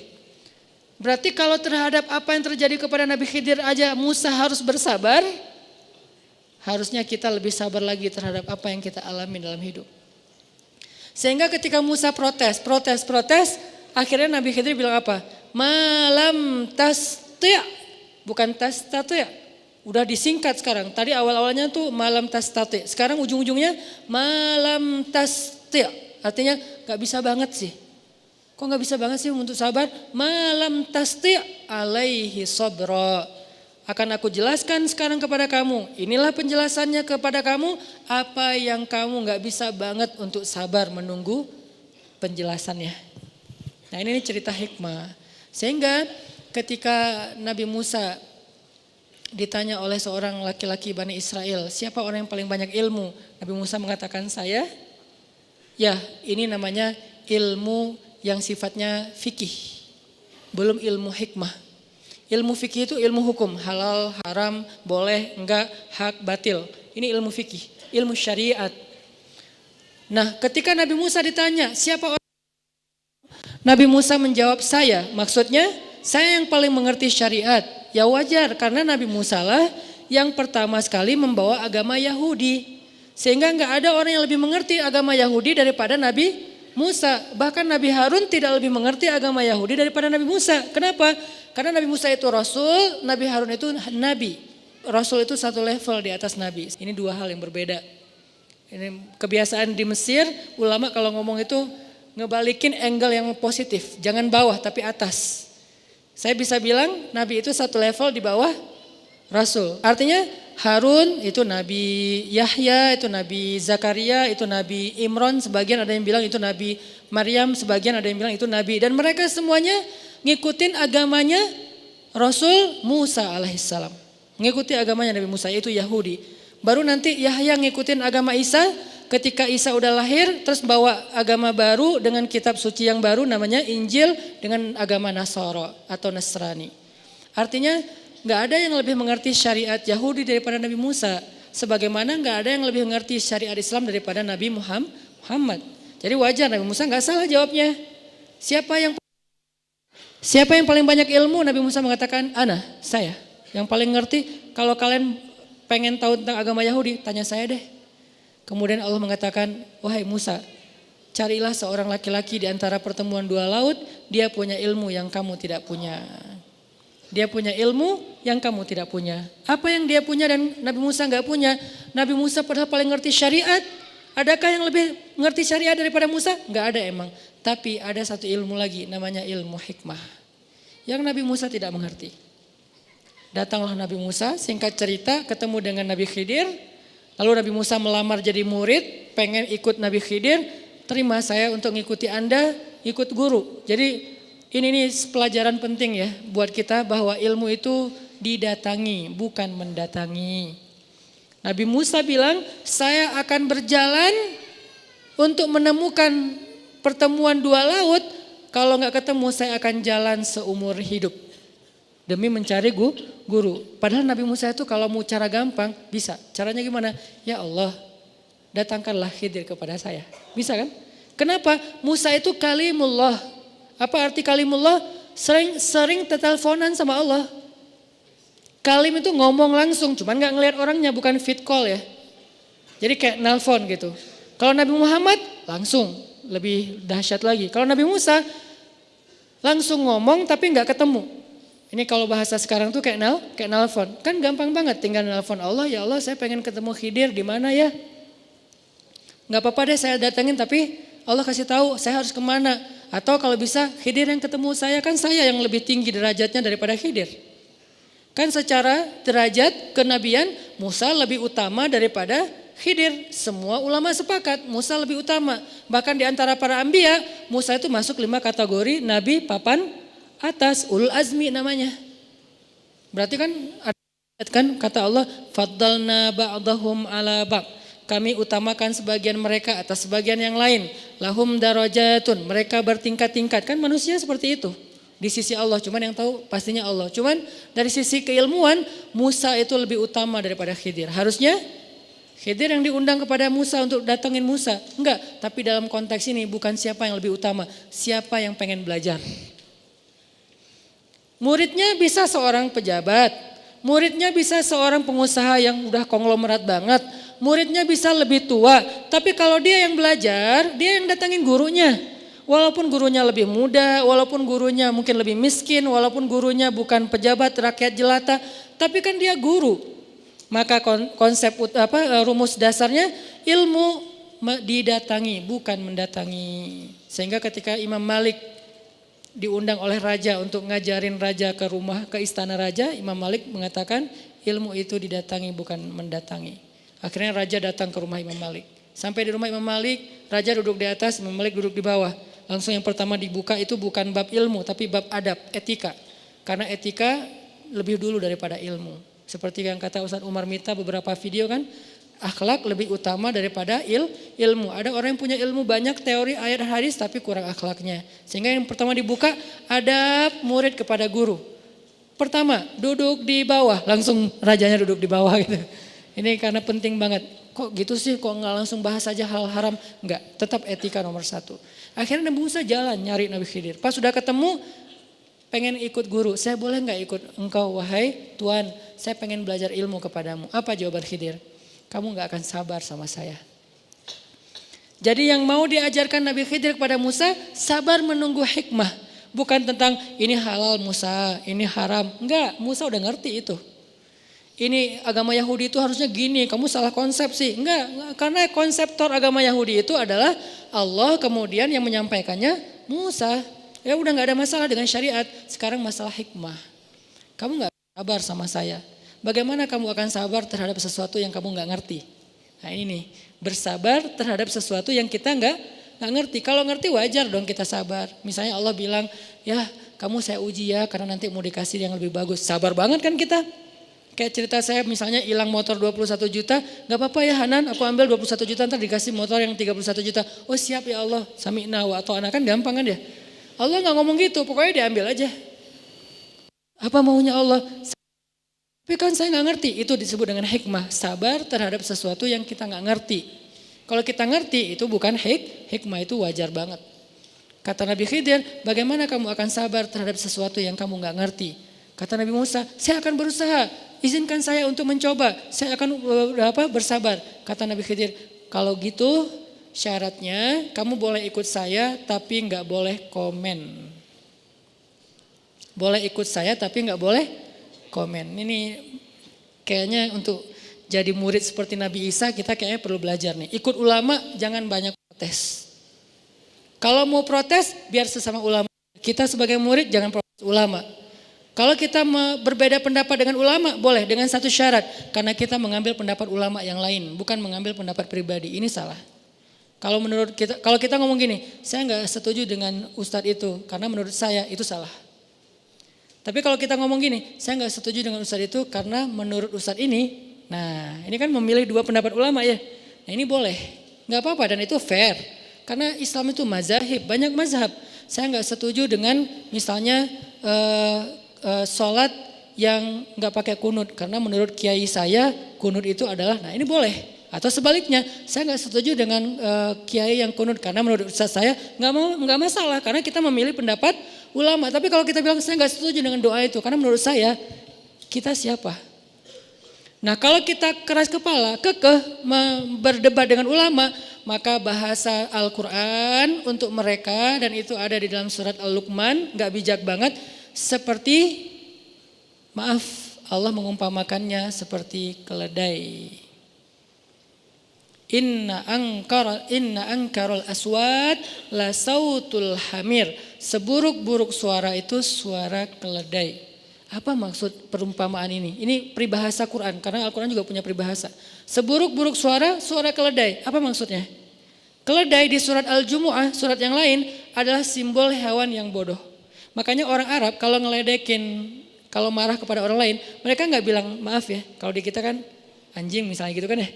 A: Berarti kalau terhadap apa yang terjadi kepada Nabi Khidir aja Musa harus bersabar, harusnya kita lebih sabar lagi terhadap apa yang kita alami dalam hidup. Sehingga ketika Musa protes, akhirnya Nabi Khidir bilang apa? Malam tasti', bukan tastati'. Udah disingkat sekarang. Tadi awal-awalnya tuh malam tastati'. Sekarang ujung-ujungnya malam tasti'. Artinya gak bisa banget sih. Kok gak bisa banget sih untuk sabar? Malam tasti' alaihi sabra. Akan aku jelaskan sekarang kepada kamu. Inilah penjelasannya kepada kamu. Apa yang kamu gak bisa banget untuk sabar menunggu penjelasannya. Nah ini cerita hikmah. Sehingga ketika Nabi Musa ditanya oleh seorang laki-laki Bani Israel, siapa orang yang paling banyak ilmu? Nabi Musa mengatakan saya. Ya ini namanya ilmu yang sifatnya fikih. Belum ilmu hikmah. Ilmu fikih itu ilmu hukum, halal, haram, boleh, enggak, hak, batil. Ini ilmu fikih, ilmu syariat. Nah ketika Nabi Musa ditanya siapa orang, Nabi Musa menjawab saya, maksudnya Saya yang paling mengerti syariat. Ya wajar karena Nabi Musa lah yang pertama sekali membawa agama Yahudi. Sehingga nggak ada orang yang lebih mengerti agama Yahudi daripada Nabi Musa. Bahkan Nabi Harun tidak lebih mengerti agama Yahudi daripada Nabi Musa. Kenapa? Karena Nabi Musa itu Rasul, Nabi Harun itu Nabi. Rasul itu satu level di atas Nabi. Ini dua hal yang berbeda. Ini kebiasaan di Mesir, ulama kalau ngomong itu ngebalikin angle yang positif. Jangan bawah tapi atas. Saya bisa bilang Nabi itu satu level di bawah Rasul. Artinya Harun itu Nabi Yahya, itu Nabi Zakaria, itu Nabi Imran. Sebagian ada yang bilang itu Nabi Maryam, sebagian ada yang bilang itu Nabi. Dan mereka semuanya ngikutin agamanya Rasul Musa alaihissalam. Ngikuti agamanya Nabi Musa, itu Yahudi. Baru nanti Yahya ngikutin agama Isa. Ketika Isa udah lahir, terus bawa agama baru dengan kitab suci yang baru namanya Injil dengan agama Nasara atau Nasrani. Artinya gak ada yang lebih mengerti syariat Yahudi daripada Nabi Musa. Sebagaimana gak ada yang lebih mengerti syariat Islam daripada Nabi Muhammad. Jadi wajar Nabi Musa gak salah jawabnya. Siapa yang paling banyak ilmu? Nabi Musa mengatakan, saya. Yang paling ngerti, kalau kalian pengen tahu tentang agama Yahudi, tanya saya deh. Kemudian Allah mengatakan, wahai Musa, carilah seorang laki-laki di antara pertemuan dua laut, dia punya ilmu yang kamu tidak punya. Dia punya ilmu yang kamu tidak punya. Apa yang dia punya dan Nabi Musa enggak punya? Nabi Musa padahal paling ngerti syariat. Adakah yang lebih ngerti syariat daripada Musa? Enggak ada emang. Tapi ada satu ilmu lagi namanya ilmu hikmah. Yang Nabi Musa tidak mengerti. Datanglah Nabi Musa, singkat cerita ketemu dengan Nabi Khidir. Lalu Nabi Musa melamar jadi murid, pengen ikut Nabi Khidir. Terima saya untuk ngikuti Anda, ikut guru. Jadi ini nih pelajaran penting ya buat kita bahwa ilmu itu didatangi, bukan mendatangi. Nabi Musa bilang, saya akan berjalan untuk menemukan pertemuan dua laut. Kalau nggak ketemu saya akan jalan seumur hidup. Demi mencari guru. Padahal Nabi Musa itu kalau mau cara gampang bisa. Caranya gimana? Ya Allah, datangkanlah Khidir kepada saya. Bisa kan? Kenapa? Musa itu kalimullah. Apa arti kalimullah? Sering teleponan sama Allah. Kalim itu ngomong langsung, cuman gak ngelihat orangnya, bukan fit call ya. Jadi kayak nelpon gitu. Kalau Nabi Muhammad langsung, lebih dahsyat lagi. Kalau Nabi Musa langsung ngomong tapi gak ketemu. Ini kalau bahasa sekarang tuh kayak nelpon. Kan gampang banget tinggal nelpon Allah, ya Allah saya pengen ketemu Khidir di mana ya? Gak apa-apa deh saya datengin tapi Allah kasih tahu saya harus kemana. Atau kalau bisa Khidir yang ketemu saya, kan saya yang lebih tinggi derajatnya daripada Khidir. Kan secara derajat kenabian Musa lebih utama daripada Khidir. Semua ulama sepakat Musa lebih utama. Bahkan di antara para anbiya Musa itu masuk 5 kategori nabi papan atas, ulul azmi namanya. Berarti kan kata Allah, faddalna ba'dahum ala ba'd. Kami utamakan sebagian mereka atas sebagian yang lain. Lahum darajatun, mereka bertingkat-tingkat. Kan manusia seperti itu di sisi Allah, cuman yang tahu pastinya Allah. Cuman dari sisi keilmuan Musa itu lebih utama daripada Khidir. Harusnya Khidir yang diundang kepada Musa untuk datengin Musa. Enggak, tapi dalam konteks ini bukan siapa yang lebih utama, siapa yang pengen belajar. Muridnya bisa seorang pejabat, muridnya bisa seorang pengusaha yang udah konglomerat banget, muridnya bisa lebih tua. Tapi kalau dia yang belajar, dia yang datangin gurunya. Walaupun gurunya lebih muda, walaupun gurunya mungkin lebih miskin, walaupun gurunya bukan pejabat rakyat jelata, tapi kan dia guru. Maka konsep rumus dasarnya ilmu didatangi, bukan mendatangi. Sehingga ketika Imam Malik diundang oleh raja untuk ngajarin raja ke rumah, ke istana raja, Imam Malik mengatakan ilmu itu didatangi bukan mendatangi. Akhirnya raja datang ke rumah Imam Malik. Sampai di rumah Imam Malik, raja duduk di atas, Imam Malik duduk di bawah. Langsung yang pertama dibuka itu bukan bab ilmu tapi bab adab, etika. Karena etika lebih dulu daripada ilmu. Seperti yang kata Ustaz Umar Mita beberapa video kan, akhlak lebih utama daripada ilmu. Ada orang yang punya ilmu banyak teori ayat hadis tapi kurang akhlaknya. Sehingga yang pertama dibuka adab murid kepada guru. Pertama duduk di bawah, langsung rajanya duduk di bawah gitu. Ini karena penting banget. Kok gitu sih, kok nggak langsung bahas aja hal haram? Enggak, tetap etika nomor 1. Akhirnya Nabi Musa jalan nyari Nabi Khidir. Pas sudah ketemu, pengen ikut guru, saya boleh nggak ikut engkau wahai Tuhan? Saya pengen belajar ilmu kepadamu. Apa jawaban Khidir? Kamu nggak akan sabar sama saya. Jadi yang mau diajarkan Nabi Khidir kepada Musa, sabar menunggu hikmah. Bukan tentang ini halal Musa, ini haram. Enggak, Musa udah ngerti itu. Ini agama Yahudi itu harusnya gini, kamu salah konsep sih. Enggak, karena konseptor agama Yahudi itu adalah Allah, kemudian yang menyampaikannya Musa. Ya udah gak ada masalah dengan syariat. Sekarang masalah hikmah. Kamu gak sabar sama saya. Bagaimana kamu akan sabar terhadap sesuatu yang kamu gak ngerti? Nah ini nih, bersabar terhadap sesuatu yang kita gak ngerti. Kalau ngerti wajar dong kita sabar. Misalnya Allah bilang, ya kamu saya uji ya karena nanti mau dikasih yang lebih bagus. Sabar banget kan kita? Kayak cerita saya misalnya hilang motor 21 juta, gak apa-apa ya Hanan, aku ambil 21 juta ntar dikasih motor yang 31 juta. Oh siap ya Allah, sami'na wa ata'na, kan gampang kan ya. Allah gak ngomong gitu, pokoknya diambil aja. Apa maunya Allah? Tapi kan saya gak ngerti, itu disebut dengan hikmah. Sabar terhadap sesuatu yang kita gak ngerti. Kalau kita ngerti itu bukan hikmah, itu wajar banget. Kata Nabi Khidir, bagaimana kamu akan sabar terhadap sesuatu yang kamu gak ngerti? Kata Nabi Musa, saya akan berusaha, izinkan saya untuk mencoba, saya akan bersabar. Kata Nabi Khidir, kalau gitu syaratnya kamu boleh ikut saya tapi gak boleh komen. Boleh ikut saya tapi gak boleh komen. Ini kayaknya untuk jadi murid seperti Nabi Isa kita kayaknya perlu belajar nih. Ikut ulama jangan banyak protes. Kalau mau protes biar sesama ulama. Kita sebagai murid jangan protes ulama. Kalau kita berbeda pendapat dengan ulama boleh dengan satu syarat. Karena kita mengambil pendapat ulama yang lain. Bukan mengambil pendapat pribadi. Ini salah. Kalau menurut kita, kalau kita ngomong gini, saya nggak setuju dengan ustadz itu. Karena menurut saya itu salah. Tapi kalau kita ngomong gini, saya nggak setuju dengan ustadz itu karena menurut ustadz ini. Nah ini kan memilih dua pendapat ulama ya. Nah ini boleh. Nggak apa-apa dan itu fair. Karena Islam itu mazhab, banyak mazhab. Saya nggak setuju dengan misalnya sholat yang nggak pakai kunut karena menurut kiai saya kunut itu adalah, nah ini boleh. Atau sebaliknya, saya nggak setuju dengan kiai yang kunut karena menurut ustaz saya nggak masalah karena kita memilih pendapat ulama. Tapi kalau kita bilang saya nggak setuju dengan doa itu karena menurut saya kita siapa? Nah kalau kita keras kepala, kekeh berdebat dengan ulama, maka bahasa Al-Quran untuk mereka dan itu ada di dalam surat Al-Luqman, nggak bijak banget. Seperti, maaf Allah mengumpamakannya seperti keledai. Inna angkarul aswat la sautul hamir. Seburuk-buruk suara itu suara keledai. Apa maksud perumpamaan ini? Ini peribahasa Quran karena Al-Quran juga punya peribahasa. Seburuk-buruk suara, suara keledai. Apa maksudnya? Keledai di surat Al-Jumu'ah, surat yang lain adalah simbol hewan yang bodoh. Makanya orang Arab kalau ngeledekin, kalau marah kepada orang lain, mereka nggak bilang maaf ya. Kalau di kita kan anjing misalnya gitu kan ya.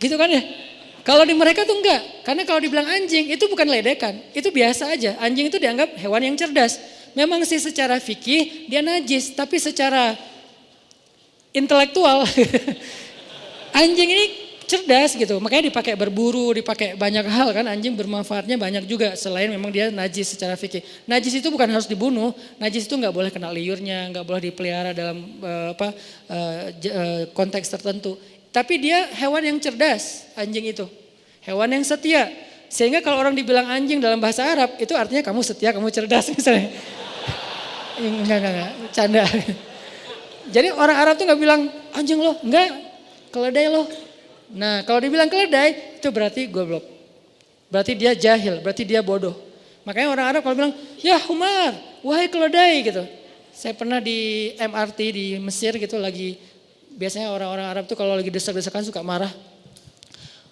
A: Gitu kan ya. Kalau di mereka tuh enggak. Karena kalau dibilang anjing itu bukan ledekan. Itu biasa aja. Anjing itu dianggap hewan yang cerdas. Memang sih secara fikih dia najis. Tapi secara intelektual anjing ini cerdas gitu. Makanya dipakai berburu, dipakai banyak hal kan. Anjing bermanfaatnya banyak juga. Selain memang dia najis secara fikih. Najis itu bukan harus dibunuh. Najis itu nggak boleh kena liurnya, nggak boleh dipelihara dalam konteks tertentu. Tapi dia hewan yang cerdas, anjing itu. Hewan yang setia. Sehingga kalau orang dibilang anjing dalam bahasa Arab, itu artinya kamu setia, kamu cerdas misalnya. Enggak, canda. Jadi orang Arab tuh nggak bilang anjing loh, enggak, keledai loh. Nah kalau dibilang keledai itu berarti goblok. Berarti dia jahil, berarti dia bodoh. Makanya orang Arab kalau bilang, ya Umar, wahai keledai gitu. Saya pernah di MRT di Mesir gitu lagi, biasanya orang-orang Arab tuh kalau lagi desak-desakan suka marah.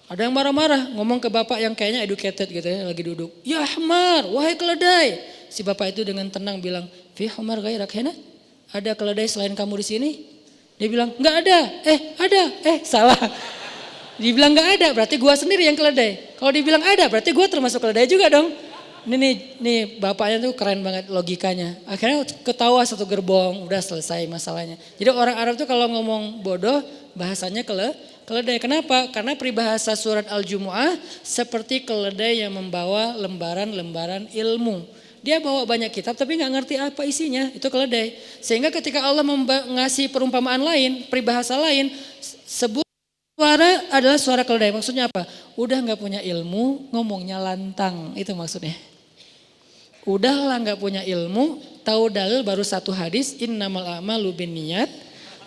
A: Ada yang marah-marah ngomong ke bapak yang kayaknya educated gitu ya lagi duduk. Ya Umar, wahai keledai. Si bapak itu dengan tenang bilang, fi Umar gairak hena? Ada keledai selain kamu di sini? Dia bilang, enggak ada. Ada. Salah. Dibilang enggak ada, berarti gua sendiri yang keledai. Kalau dibilang ada, berarti gua termasuk keledai juga dong. Nih bapaknya tuh keren banget logikanya. Akhirnya ketawa satu gerbong, udah selesai masalahnya. Jadi orang Arab tuh kalau ngomong bodoh, bahasanya keledai. Kenapa? Karena peribahasa surat Al-Jumu'ah seperti keledai yang membawa lembaran-lembaran ilmu. Dia bawa banyak kitab tapi nggak ngerti apa isinya, itu keledai. Sehingga ketika Allah ngasih perumpamaan lain, peribahasa lain, sebut suara adalah suara keledai. Maksudnya apa? Udah nggak punya ilmu, ngomongnya lantang, itu maksudnya. Udahlah nggak punya ilmu, tahu dalil baru satu hadis, innamal a'malu binniyat,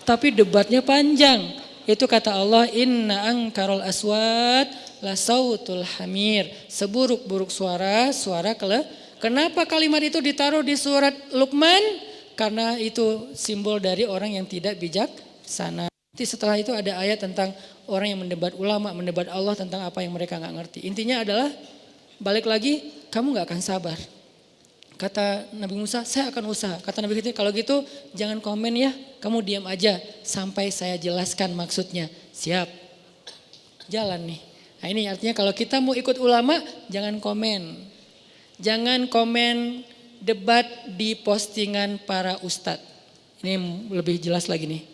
A: tapi debatnya panjang. Itu kata Allah, inna angkarul aswat la sautul hamir. Seburuk-buruk suara, suara Kenapa kalimat itu ditaruh di surat Luqman? Karena itu simbol dari orang yang tidak bijaksana. Nanti setelah itu ada ayat tentang orang yang mendebat ulama, mendebat Allah tentang apa yang mereka nggak ngerti. Intinya adalah balik lagi, kamu nggak akan sabar. Kata Nabi Musa, saya akan usaha. Kata Nabi Khidir, kalau gitu jangan komen ya, kamu diam aja sampai saya jelaskan maksudnya. Siap, jalan nih. Nah ini artinya kalau kita mau ikut ulama, jangan komen. Jangan komen debat di postingan para ustadz. Ini lebih jelas lagi nih.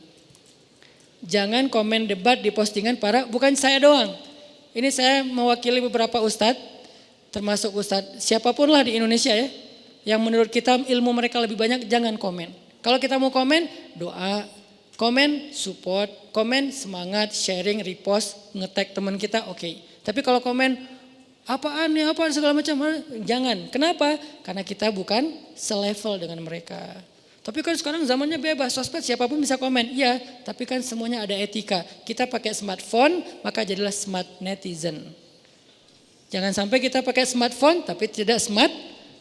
A: Jangan komen debat di postingan bukan saya doang. Ini saya mewakili beberapa ustadz, termasuk ustadz siapapun lah di Indonesia ya. Yang menurut kita ilmu mereka lebih banyak, jangan komen. Kalau kita mau komen, doa, komen, support, komen, semangat, sharing, repost, nge-tag teman kita, oke. Tapi kalau komen, apaan nih, apaan segala macam, jangan. Kenapa? Karena kita bukan selevel dengan mereka. Tapi kan sekarang zamannya bebas, sosmed siapapun bisa komen. Iya, tapi kan semuanya ada etika. Kita pakai smartphone, maka jadilah smart netizen. Jangan sampai kita pakai smartphone, tapi tidak smart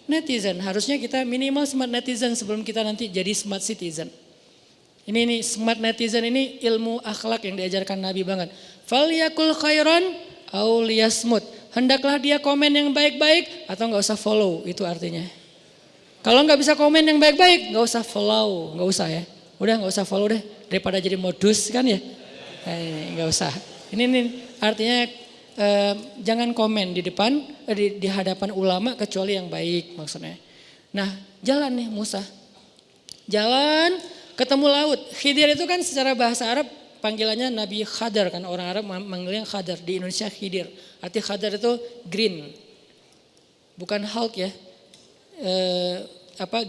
A: netizen. Harusnya kita minimal smart netizen sebelum kita nanti jadi smart citizen. Ini smart netizen ini ilmu akhlak yang diajarkan Nabi banget. Falyakul khairan aw liyasmut. Hendaklah dia komen yang baik-baik atau nggak usah follow, itu artinya. Kalau nggak bisa komen yang baik-baik, nggak usah follow, nggak usah ya. Udah nggak usah follow deh, daripada jadi modus kan ya. Nggak usah. Ini artinya jangan komen di depan, di hadapan ulama kecuali yang baik maksudnya. Nah jalan nih Musa, jalan ketemu laut. Khidir itu kan secara bahasa Arab panggilannya Nabi Khadar kan, orang Arab manggilnya Khadar, di Indonesia Khidir. Arti Khadar itu green, bukan Hulk ya.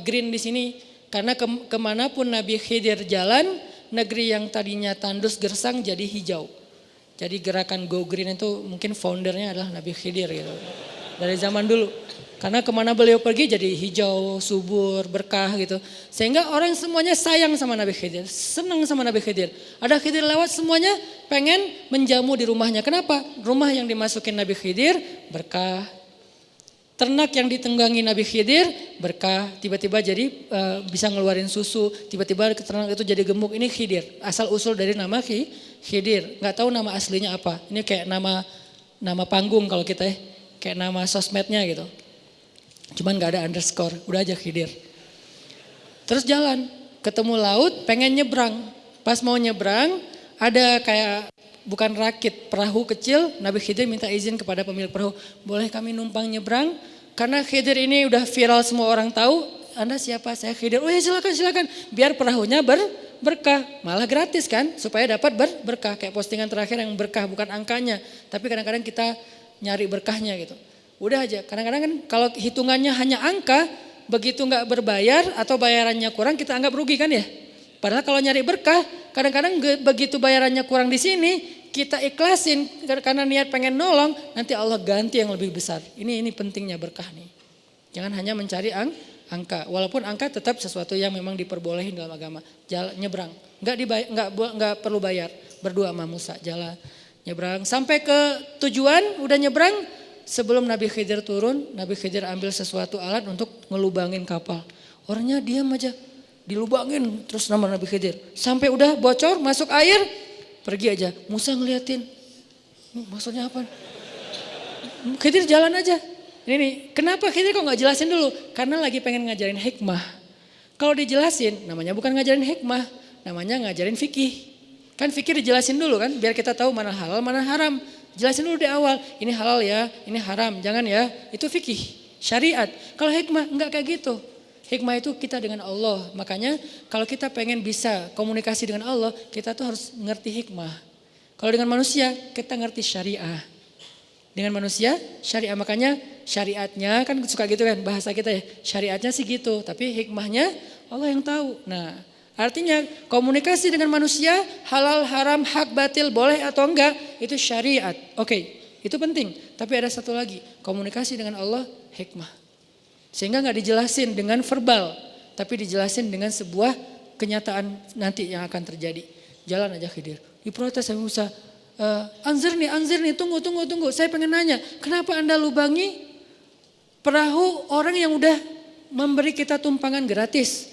A: Green di sini karena kemanapun Nabi Khidir jalan, negeri yang tadinya tandus gersang jadi hijau. Jadi gerakan Go Green itu mungkin foundernya adalah Nabi Khidir gitu. Dari zaman dulu. Karena kemana beliau pergi jadi hijau, subur, berkah gitu. Sehingga orang semuanya sayang sama Nabi Khidir. Senang sama Nabi Khidir. Ada Khidir lewat semuanya pengen menjamu di rumahnya. Kenapa? Rumah yang dimasukin Nabi Khidir berkah. Ternak yang ditunggangi Nabi Khidir berkah, tiba-tiba jadi bisa ngeluarin susu, tiba-tiba ternak itu jadi gemuk. Ini Khidir, asal usul dari nama Khidir. Nggak tahu nama aslinya apa. Ini kayak nama panggung kalau kita ya, kayak nama sosmednya gitu. Cuman nggak ada underscore, udah aja Khidir. Terus jalan, ketemu laut, pengen nyebrang. Pas mau nyebrang, ada kayak bukan rakit, perahu kecil. Nabi Khidir minta izin kepada pemilik perahu, boleh kami numpang nyebrang? Karena Khidir ini udah viral, semua orang tahu. Anda siapa? Saya Khidir. Oh ya silakan. Biar perahunya berkah, malah gratis kan, supaya dapat berkah. Kayak postingan terakhir yang berkah, bukan angkanya, tapi kadang-kadang kita nyari berkahnya gitu. Udah aja, kadang-kadang kan kalau hitungannya hanya angka, begitu nggak berbayar atau bayarannya kurang kita anggap rugi kan ya. Padahal kalau nyari berkah, kadang-kadang begitu bayarannya kurang di sini, kita ikhlasin karena niat pengen nolong, nanti Allah ganti yang lebih besar. Ini pentingnya berkah nih. Jangan hanya mencari angka, walaupun angka tetap sesuatu yang memang diperbolehin dalam agama. Jalan nyebrang, nggak perlu bayar. Berdua sama Musa, jalan nyebrang sampai ke tujuan, udah nyebrang. Sebelum Nabi Khidir turun, Nabi Khidir ambil sesuatu alat untuk ngelubangin kapal. Orangnya diam aja. Dilubangin terus nama Nabi Khidir. Sampai udah bocor masuk air, pergi aja. Musa ngeliatin, maksudnya apa? Khidir jalan aja. Ini kenapa Khidir kok gak jelasin dulu? Karena lagi pengen ngajarin hikmah. Kalau dijelasin namanya bukan ngajarin hikmah, namanya ngajarin fikih. Kan fikih dijelasin dulu kan, biar kita tahu mana halal mana haram. Jelasin dulu di awal, ini halal ya, ini haram, jangan ya. Itu fikih, syariat. Kalau hikmah enggak kayak gitu. Hikmah itu kita dengan Allah. Makanya kalau kita pengen bisa komunikasi dengan Allah, kita tuh harus ngerti hikmah. Kalau dengan manusia, kita ngerti syariah. dengan manusia syariah. Makanya syariatnya kan suka gitu kan bahasa kita ya. Syariatnya sih gitu, tapi hikmahnya Allah yang tahu. Nah, artinya komunikasi dengan manusia halal, haram, hak, batil, boleh atau enggak itu syariat. Oke, itu penting. Tapi ada satu lagi, komunikasi dengan Allah hikmah. Sehingga enggak dijelasin dengan verbal, tapi dijelasin dengan sebuah kenyataan nanti yang akan terjadi. Jalan aja Khidir. Diprotes sama Musa. Anzir nih, tunggu. Saya pengen nanya, kenapa Anda lubangi perahu orang yang udah memberi kita tumpangan gratis?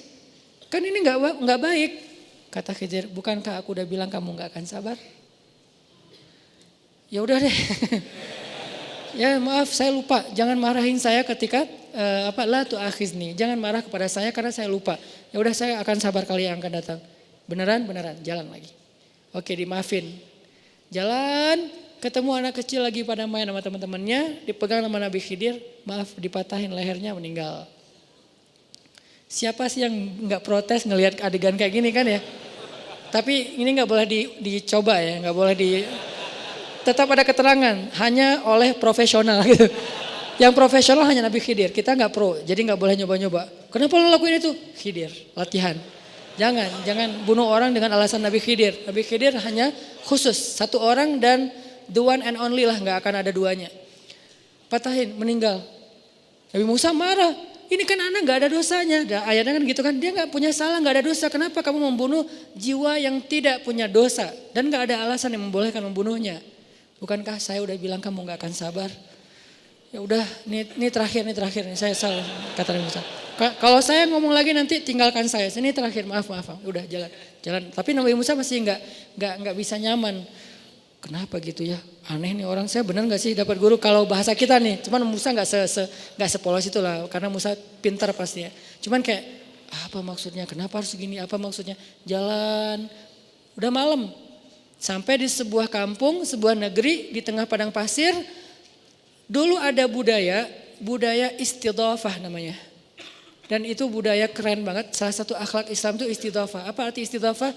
A: Kan ini nggak baik. Kata Khidir, bukankah aku udah bilang kamu nggak akan sabar? Ya udah deh. Ya maaf saya lupa, jangan marahin saya ketika la tu'akhizni. Jangan marah kepada saya karena saya lupa. Ya udah saya akan sabar kali yang akan datang. Beneran, jalan lagi. Oke, dimaafin. Jalan, ketemu anak kecil lagi pada main sama teman-temannya, dipegang sama Nabi Khidir, maaf dipatahin lehernya meninggal. Siapa sih yang nggak protes ngelihat adegan kayak gini kan ya? Tapi ini nggak boleh dicoba ya, nggak boleh tetap ada keterangan hanya oleh profesional gitu. Yang profesional hanya Nabi Khidir, kita nggak pro, jadi nggak boleh nyoba-nyoba. Kenapa lo lakuin itu? Khidir, latihan. Jangan bunuh orang dengan alasan Nabi Khidir. Nabi Khidir hanya khusus satu orang dan the one and only lah, nggak akan ada duanya. Patahin, meninggal. Nabi Musa marah. Ini kan anak nggak ada dosanya. Ayatnya kan gitu kan, dia nggak punya salah, nggak ada dosa. Kenapa kamu membunuh jiwa yang tidak punya dosa dan nggak ada alasan yang membolehkan membunuhnya? Bukankah saya udah bilang kamu nggak akan sabar? Ya udah, ini terakhir nih saya salah, kata Nabi Musa. Kalau saya ngomong lagi nanti tinggalkan saya. Ini terakhir, maaf. Udah jalan. Tapi Nabi Musa masih nggak bisa nyaman. Kenapa gitu ya? Aneh nih orang, saya benar nggak sih dapat guru kalau bahasa kita nih. Cuman Musa nggak sepolos itu lah, karena Musa pintar pasti ya. Cuman kayak apa maksudnya? Kenapa harus gini? Apa maksudnya? Jalan, udah malam. Sampai di sebuah kampung, sebuah negeri di tengah padang pasir. Dulu ada budaya istidhafah namanya. Dan itu budaya keren banget. Salah satu akhlak Islam itu istidhafah. Apa arti istidhafah?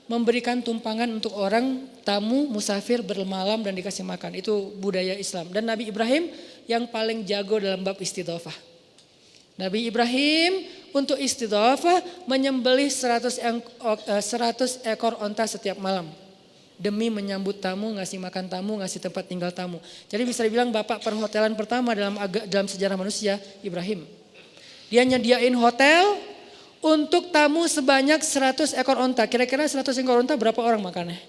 A: Memberikan tumpangan untuk orang tamu musafir bermalam dan dikasih makan. Itu budaya Islam. Dan Nabi Ibrahim yang paling jago dalam bab istidhafah. Nabi Ibrahim untuk istidhafah menyembelih 100 ekor onta setiap malam. Demi menyambut tamu, ngasih makan tamu, ngasih tempat tinggal tamu. Jadi bisa dibilang bapak perhotelan pertama dalam sejarah manusia, Ibrahim. Dia nyediain hotel untuk tamu sebanyak 100 ekor onta. Kira-kira 100 ekor onta berapa orang makannya?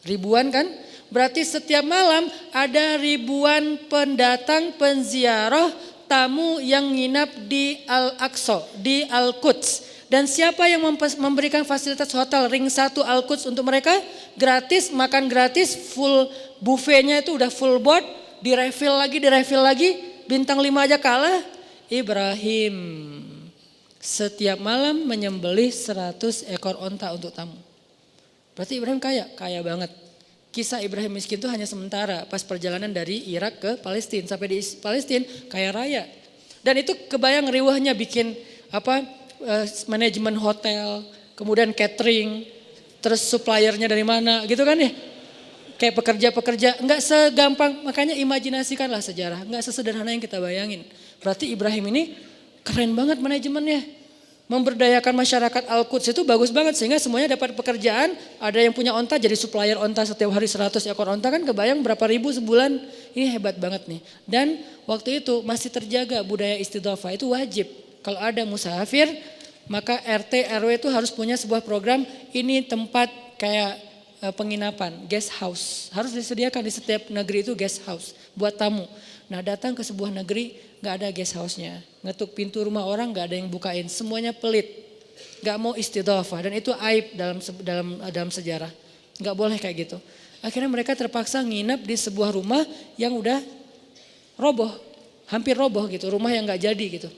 A: Ribuan kan? Berarti setiap malam ada ribuan pendatang, penziarah, tamu yang nginap di Al-Aqsa, di Al-Quds. Dan siapa yang memberikan fasilitas hotel ring 1 Al-Quds untuk mereka? Gratis, makan gratis, full buffetnya itu udah full board, direfill lagi, bintang 5 aja kalah. Ibrahim setiap malam menyembelih 100 ekor onta untuk tamu. Berarti Ibrahim kaya banget. Kisah Ibrahim miskin itu hanya sementara, pas perjalanan dari Irak ke Palestina. Sampai di Palestina kaya raya. Dan itu kebayang riwahnya bikin manajemen hotel, kemudian catering, terus suppliernya dari mana gitu kan ya. Kayak pekerja-pekerja, enggak segampang, makanya imajinasikanlah sejarah, enggak sesederhana yang kita bayangin. Berarti Ibrahim ini keren banget manajemennya. Memberdayakan masyarakat Al-Quds itu bagus banget sehingga semuanya dapat pekerjaan. Ada yang punya onta jadi supplier onta setiap hari 100 ekor onta kan kebayang berapa ribu sebulan. Ini hebat banget nih. Dan waktu itu masih terjaga budaya istidhafah itu wajib. Kalau ada musafir, maka RT RW itu harus punya sebuah program, ini tempat kayak penginapan, guest house. Harus disediakan di setiap negeri itu guest house buat tamu. Nah datang ke sebuah negeri gak ada guest house-nya. Ngetuk pintu rumah orang gak ada yang bukain, semuanya pelit. Gak mau istidhafah dan itu aib dalam sejarah. Gak boleh kayak gitu. Akhirnya mereka terpaksa nginep di sebuah rumah yang udah roboh, hampir roboh gitu, rumah yang gak jadi gitu.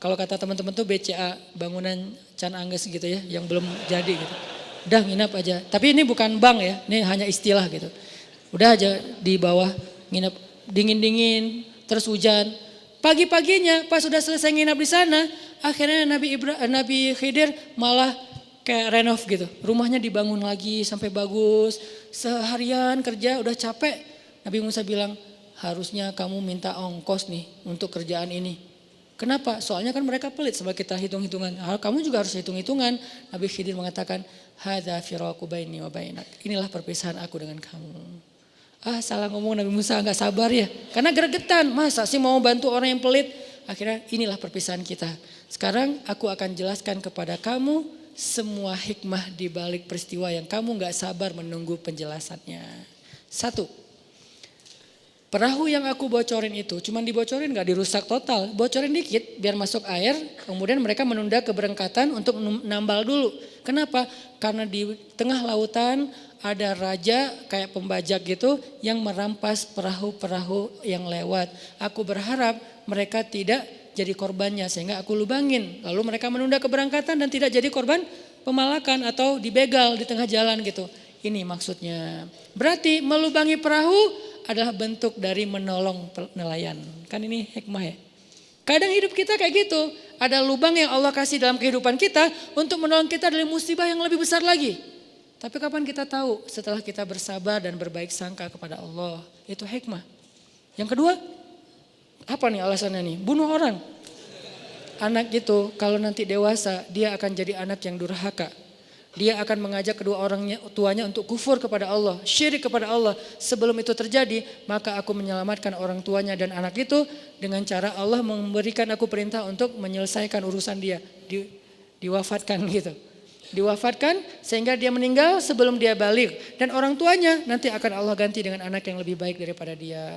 A: Kalau kata teman-teman tuh BCA, bangunan Can Angges gitu ya, yang belum jadi gitu. Udah nginap aja, tapi ini bukan bank ya, ini hanya istilah gitu. Udah aja di bawah nginap, dingin-dingin, terus hujan. Pagi-paginya pas sudah selesai nginap di sana, akhirnya Nabi Khidir malah kayak renov gitu. Rumahnya dibangun lagi sampai bagus. Seharian kerja udah capek. Nabi Musa bilang, harusnya kamu minta ongkos nih untuk kerjaan ini. Kenapa? Soalnya kan mereka pelit sama kita hitung-hitungan. Kamu juga harus hitung-hitungan. Nabi Khidir mengatakan, hadza firaqu baini wa bainak. Inilah perpisahan aku dengan kamu. Salah ngomong Nabi Musa, gak sabar ya. Karena gregetan, masa sih mau bantu orang yang pelit. Akhirnya inilah perpisahan kita. Sekarang aku akan jelaskan kepada kamu semua hikmah di balik peristiwa yang kamu gak sabar menunggu penjelasannya. 1. Perahu yang aku bocorin itu, cuman dibocorin gak dirusak total. Bocorin dikit biar masuk air, kemudian mereka menunda keberangkatan untuk nambal dulu. Kenapa? Karena di tengah lautan ada raja kayak pembajak gitu yang merampas perahu-perahu yang lewat. Aku berharap mereka tidak jadi korbannya sehingga aku lubangin. Lalu mereka menunda keberangkatan dan tidak jadi korban pemalakan atau dibegal di tengah jalan gitu. Ini maksudnya. Berarti melubangi perahu adalah bentuk dari menolong nelayan. Kan ini hikmah ya. Kadang hidup kita kayak gitu. Ada lubang yang Allah kasih dalam kehidupan kita untuk menolong kita dari musibah yang lebih besar lagi. Tapi kapan kita tahu? Setelah kita bersabar dan berbaik sangka kepada Allah. Itu hikmah. Yang kedua, apa nih alasannya nih? Bunuh orang. Anak itu kalau nanti dewasa dia akan jadi anak yang durhaka. Dia akan mengajak kedua orang tuanya untuk kufur kepada Allah, syirik kepada Allah. Sebelum itu terjadi, maka aku menyelamatkan orang tuanya dan anak itu dengan cara Allah memberikan aku perintah untuk menyelesaikan urusan dia. Diwafatkan gitu. Diwafatkan sehingga dia meninggal sebelum dia balik. Dan orang tuanya nanti akan Allah ganti dengan anak yang lebih baik daripada dia.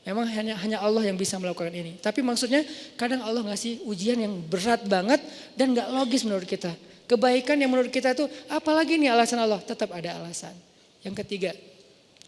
A: Memang hanya Allah yang bisa melakukan ini. Tapi maksudnya kadang Allah ngasih ujian yang berat banget dan gak logis menurut kita. Kebaikan yang menurut kita itu apalagi nih alasan Allah? Tetap ada alasan. Yang ketiga,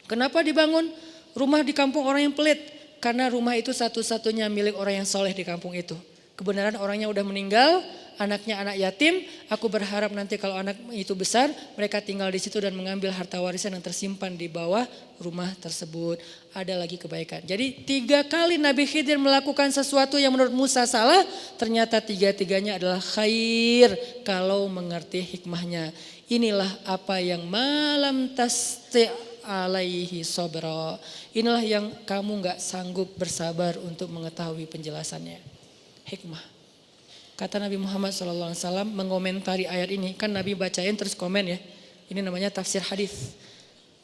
A: kenapa dibangun rumah di kampung orang yang pelit? Karena rumah itu satu-satunya milik orang yang soleh di kampung itu. Kebenaran orangnya udah meninggal, anaknya anak yatim. Aku berharap nanti kalau anak itu besar, mereka tinggal di situ dan mengambil harta warisan yang tersimpan di bawah rumah tersebut. Ada lagi kebaikan. Jadi 3 kali Nabi Khidir melakukan sesuatu yang menurut Musa salah, ternyata 3-tiganya adalah khair kalau mengerti hikmahnya. Inilah apa yang malam tasti alaihi sabra. Inilah yang kamu gak sanggup bersabar untuk mengetahui penjelasannya. Hikmah. Kata Nabi Muhammad SAW mengomentari ayat ini. Kan Nabi bacain terus komen ya. Ini namanya tafsir hadis.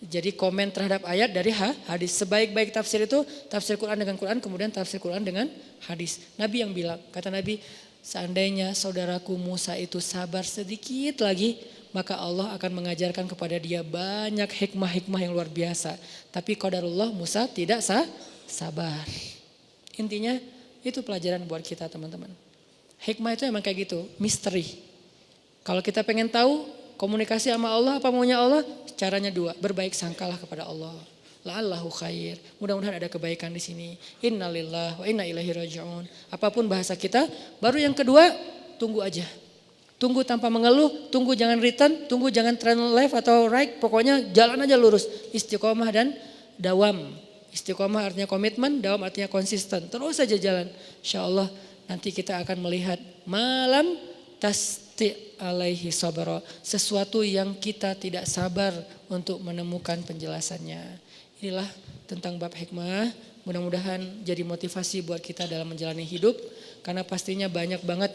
A: Jadi komen terhadap ayat dari hadis. Sebaik-baik tafsir itu tafsir Quran dengan Quran, kemudian tafsir Quran dengan hadis. Nabi yang bilang, kata Nabi, seandainya saudaraku Musa itu sabar sedikit lagi, maka Allah akan mengajarkan kepada dia banyak hikmah-hikmah yang luar biasa. Tapi qadarullah Musa tidak sabar. Intinya itu pelajaran buat kita teman-teman. Hikmah itu emang kayak gitu, misteri. Kalau kita pengen tahu komunikasi sama Allah, apa maunya Allah? Caranya 2, berbaik sangkalah kepada Allah. La'allahu khair. Mudah-mudahan ada kebaikan di sini. Innalillahi wa inna ilaihi raji'un. Apapun bahasa kita, baru yang kedua, tunggu aja. Tunggu tanpa mengeluh, tunggu jangan return, tunggu jangan turn left atau right, pokoknya jalan aja lurus. Istiqomah dan dawam. Istiqomah artinya komitmen, dawam artinya konsisten. Terus saja jalan. Insya Allah nanti kita akan melihat malam tasti alaihi sabara. Sesuatu yang kita tidak sabar untuk menemukan penjelasannya. Inilah tentang bab hikmah. Mudah-mudahan jadi motivasi buat kita dalam menjalani hidup. Karena pastinya banyak banget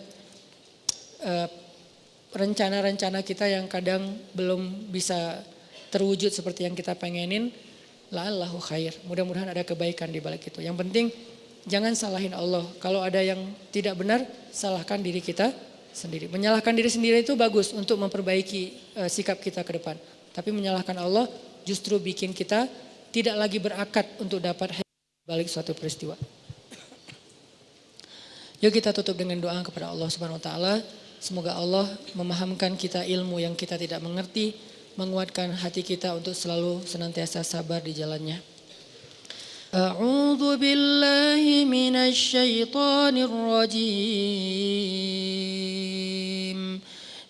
A: rencana-rencana kita yang kadang belum bisa terwujud seperti yang kita pengenin. La'allahu khair. Mudah-mudahan ada kebaikan di balik itu. Yang penting jangan salahin Allah. Kalau ada yang tidak benar, salahkan diri kita sendiri. Menyalahkan diri sendiri itu bagus untuk memperbaiki sikap kita ke depan. Tapi menyalahkan Allah justru bikin kita tidak lagi berakad untuk dapat balik suatu peristiwa. Yuk kita tutup dengan doa kepada Allah Subhanahu wa taala. Semoga Allah memahamkan kita ilmu yang kita tidak mengerti, menguatkan hati kita untuk selalu senantiasa sabar di jalannya. A'udzu billahi minasy syaithanir rajim.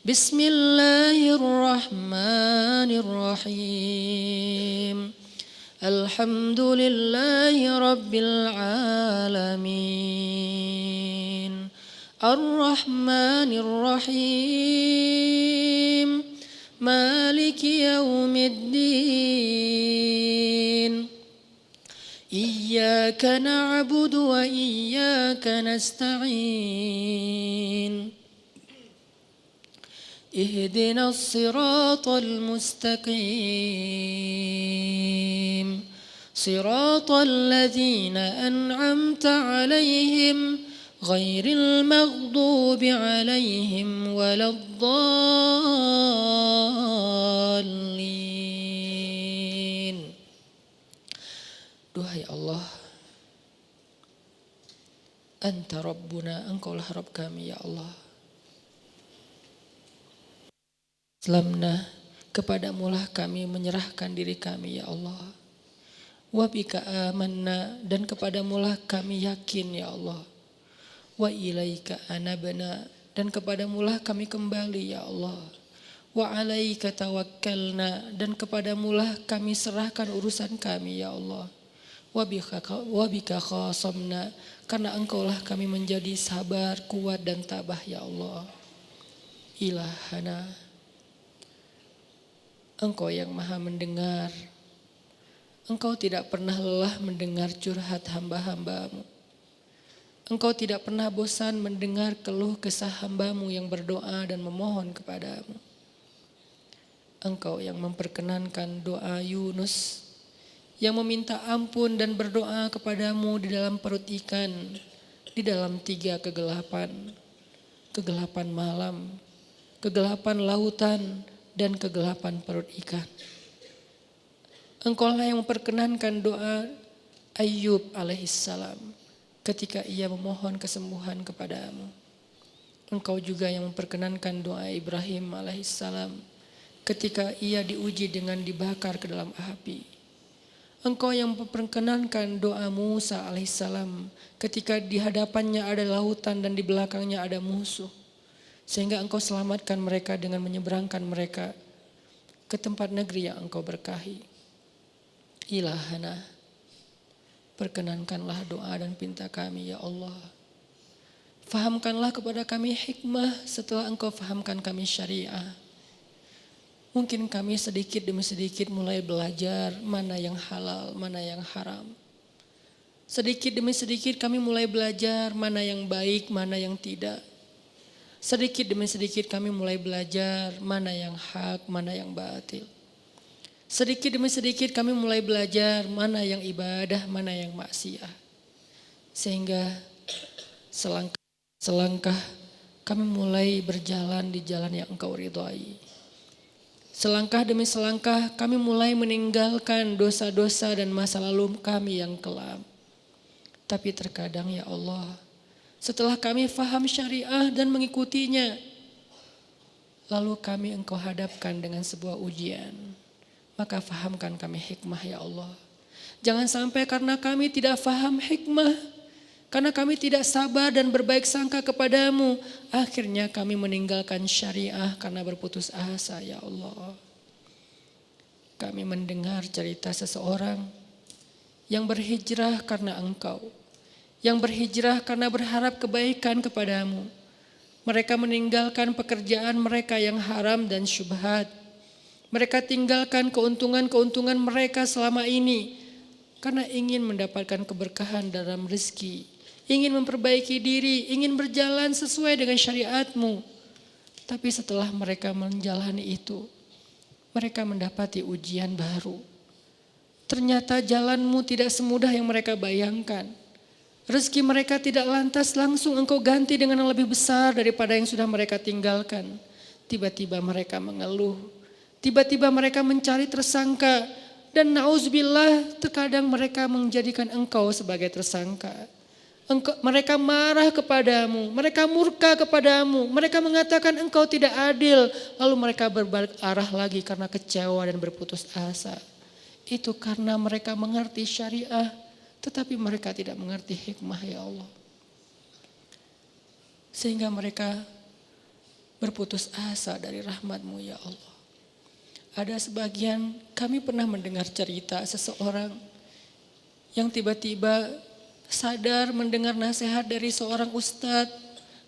A: Bismillahirrahmanirrahim. Alhamdulillahi rabbil alamin. Ar-Rahmanir Rahim. Maliki yaumiddin. Iyyaka na'budu wa iyyaka nasta'in. Ihdinas siratal mustaqim. Siratal ladzina an'amta 'alaihim ghairil maghdubi 'alaihim waladdallin. Duhai Allah, Anta Rabbuna, Engkaulah Rabb kami ya Allah. Aslamna, kepadamulah kami menyerahkan diri kami ya Allah. Wa bika amanna, dan kepadamulah kami yakin ya Allah. Wa ilaika anabna, dan kepadamulah kami kembali ya Allah. Wa alaika tawakkalna, dan kepadamulah kami serahkan urusan kami ya Allah. Wa bika khasamna, karena engkaulah kami menjadi sabar, kuat dan tabah ya Allah. Ilahana, Engkau yang maha mendengar. Engkau tidak pernah lelah mendengar curhat hamba-hambamu. Engkau tidak pernah bosan mendengar keluh kesah hambamu yang berdoa dan memohon kepadamu. Engkau yang memperkenankan doa Yunus, yang meminta ampun dan berdoa kepadamu di dalam perut ikan, di dalam 3 kegelapan. Kegelapan malam, kegelapan lautan, dan kegelapan perut ikan. Engkaulah yang memperkenankan doa Ayyub alaihissalam ketika ia memohon kesembuhan kepadamu. Engkau juga yang memperkenankan doa Ibrahim alaihissalam ketika ia diuji dengan dibakar ke dalam api. Engkau yang memperkenankan doa Musa alaihissalam ketika di hadapannya ada lautan dan di belakangnya ada musuh. Sehingga engkau selamatkan mereka dengan menyeberangkan mereka ke tempat negeri yang engkau berkahi. Ilahana, perkenankanlah doa dan pinta kami ya Allah. Fahamkanlah kepada kami hikmah setelah engkau fahamkan kami syariah. Mungkin kami sedikit demi sedikit mulai belajar mana yang halal, mana yang haram. Sedikit demi sedikit kami mulai belajar mana yang baik, mana yang tidak. Sedikit demi sedikit kami mulai belajar mana yang hak, mana yang batil. Sedikit demi sedikit kami mulai belajar mana yang ibadah, mana yang maksiat. Sehingga selangkah kami mulai berjalan di jalan yang engkau ridhai. Selangkah demi selangkah kami mulai meninggalkan dosa-dosa dan masa lalu kami yang kelam. Tapi terkadang ya Allah, setelah kami faham syariah dan mengikutinya, lalu kami engkau hadapkan dengan sebuah ujian. Maka fahamkan kami hikmah ya Allah. Jangan sampai karena kami tidak faham hikmah, karena kami tidak sabar dan berbaik sangka kepadamu, akhirnya kami meninggalkan syariah karena berputus asa ya Allah. Kami mendengar cerita seseorang yang berhijrah karena engkau, yang berhijrah karena berharap kebaikan kepadamu. Mereka meninggalkan pekerjaan mereka yang haram dan syubhat. Mereka tinggalkan keuntungan-keuntungan mereka selama ini karena ingin mendapatkan keberkahan dalam rezeki, ingin memperbaiki diri, ingin berjalan sesuai dengan syariatmu. Tapi setelah mereka menjalani itu, mereka mendapati ujian baru. Ternyata jalanmu tidak semudah yang mereka bayangkan. Rezeki mereka tidak lantas langsung engkau ganti dengan yang lebih besar daripada yang sudah mereka tinggalkan. Tiba-tiba mereka mengeluh. Tiba-tiba mereka mencari tersangka. Dan na'udzubillah, terkadang mereka menjadikan engkau sebagai tersangka. Mereka marah kepadamu, mereka murka kepadamu, mereka mengatakan engkau tidak adil. Lalu mereka berbalik arah lagi karena kecewa dan berputus asa. Itu karena mereka mengerti syariah, tetapi mereka tidak mengerti hikmah ya Allah. Sehingga mereka berputus asa dari rahmat-Mu ya Allah. Ada sebagian kami pernah mendengar cerita seseorang yang tiba-tiba sadar mendengar nasihat dari seorang ustadz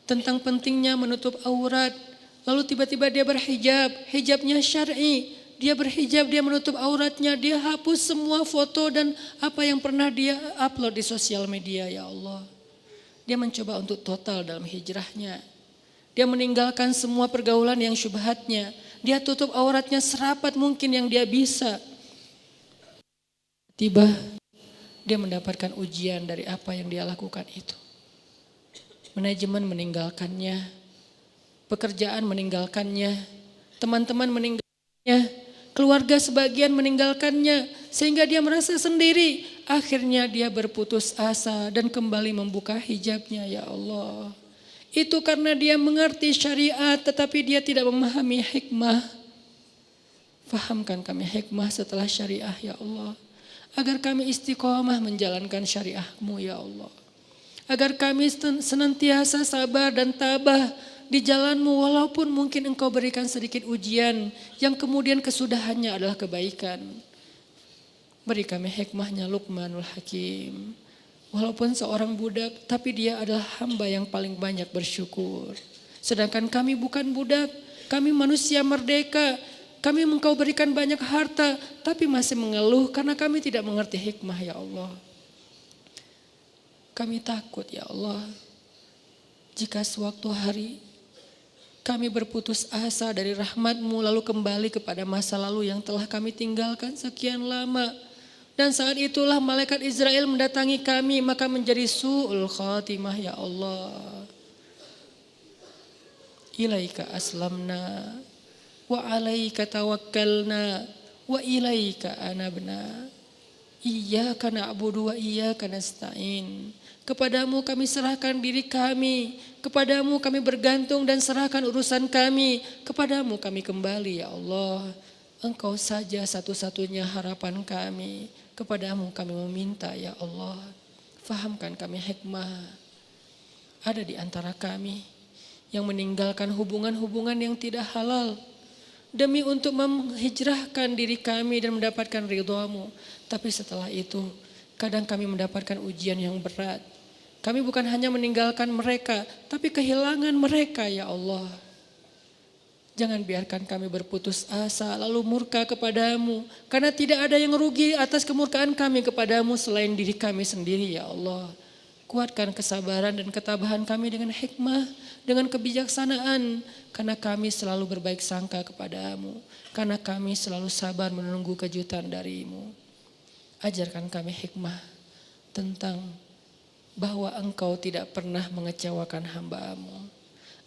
A: tentang pentingnya menutup aurat. Lalu tiba-tiba dia berhijab, hijabnya syar'i. Dia berhijab, dia menutup auratnya, dia hapus semua foto dan apa yang pernah dia upload di sosial media, ya Allah. Dia mencoba untuk total dalam hijrahnya. Dia meninggalkan semua pergaulan yang syubhatnya. Dia tutup auratnya serapat mungkin yang dia bisa. Tiba dia mendapatkan ujian dari apa yang dia lakukan itu. Manajemen meninggalkannya, pekerjaan meninggalkannya, teman-teman meninggalkannya, keluarga sebagian meninggalkannya, sehingga dia merasa sendiri. Akhirnya dia berputus asa dan kembali membuka hijabnya, ya Allah. Itu karena dia mengerti syariat tetapi dia tidak memahami hikmah. Fahamkan kami hikmah setelah syariah, ya Allah. Agar kami istiqomah menjalankan syariah-Mu, ya Allah. Agar kami senantiasa sabar dan tabah di jalan-Mu walaupun mungkin Engkau berikan sedikit ujian yang kemudian kesudahannya adalah kebaikan. Beri kami hikmahnya Luqmanul Hakim. Walaupun seorang budak tapi dia adalah hamba yang paling banyak bersyukur. Sedangkan kami bukan budak, kami manusia merdeka. Kami Engkau berikan banyak harta tapi masih mengeluh karena kami tidak mengerti hikmah, ya Allah. Kami takut, ya Allah, jika sewaktu hari kami berputus asa dari rahmat-Mu lalu kembali kepada masa lalu yang telah kami tinggalkan sekian lama. Dan saat itulah malaikat Israel mendatangi kami, maka menjadi su'ul khatimah, ya Allah. Ilaika aslamna wa alaika tawakkalna wa ilaika anabna. Iyyaka na'budu wa iyyaka nasta'in. Kepadamu kami serahkan diri kami, kepadamu kami bergantung dan serahkan urusan kami, kepadamu kami kembali, ya Allah. Engkau saja satu-satunya harapan kami, kepadamu kami meminta, ya Allah. Fahamkan kami hikmah. Ada di antara kami yang meninggalkan hubungan-hubungan yang tidak halal demi untuk menghijrahkan diri kami dan mendapatkan ridha-Mu. Tapi setelah itu kadang kami mendapatkan ujian yang berat. Kami bukan hanya meninggalkan mereka, tapi kehilangan mereka, ya Allah. Jangan biarkan kami berputus asa lalu murka kepadamu. Karena tidak ada yang rugi atas kemurkaan kami kepadamu selain diri kami sendiri, ya Allah. Kuatkan kesabaran dan ketabahan kami dengan hikmah, dengan kebijaksanaan. Karena kami selalu berbaik sangka kepadamu. Karena kami selalu sabar menunggu kejutan darimu. Ajarkan kami hikmah tentang bahwa Engkau tidak pernah mengecewakan hamba-Mu.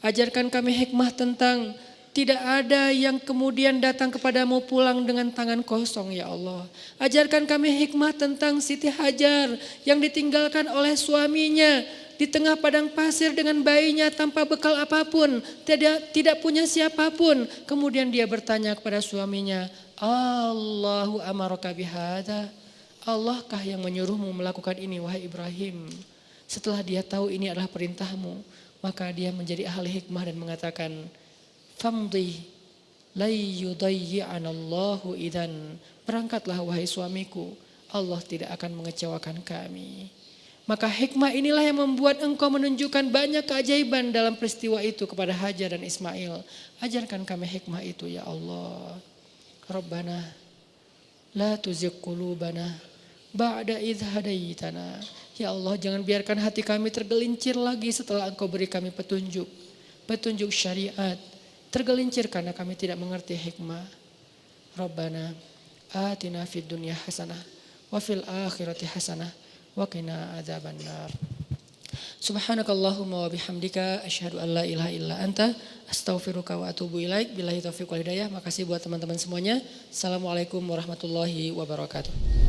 A: Ajarkan kami hikmah tentang tidak ada yang kemudian datang kepadamu pulang dengan tangan kosong, ya Allah. Ajarkan kami hikmah tentang Siti Hajar yang ditinggalkan oleh suaminya di tengah padang pasir dengan bayinya tanpa bekal apapun, tidak punya siapapun. Kemudian dia bertanya kepada suaminya, Allahu amaraka bihadza? Allahkah yang menyuruhmu melakukan ini, wahai Ibrahim? Setelah dia tahu ini adalah perintahmu, maka dia menjadi ahli hikmah dan mengatakan, famdi lai yudayyi'anallahu idan. Berangkatlah wahai suamiku, Allah tidak akan mengecewakan kami. Maka hikmah inilah yang membuat engkau menunjukkan banyak keajaiban dalam peristiwa itu kepada Hajar dan Ismail. Ajarkan kami hikmah itu, ya Allah. Rabbana la tuzigh qulubana ba'da idh hadaitana. Ya Allah, jangan biarkan hati kami tergelincir lagi setelah Engkau beri kami petunjuk syariat. Tergelincir karena kami tidak mengerti hikmah. Rabbana atina fid dunya hasanah wa fil akhirati hasanah wa qina adzabannar. Subhanakallahumma wa bihamdika asyhadu an la ilaha illa anta astaghfiruka wa atubu ilaik. Billahi taufiq wal hidayah. Makasih buat teman-teman semuanya. Assalamualaikum warahmatullahi wabarakatuh.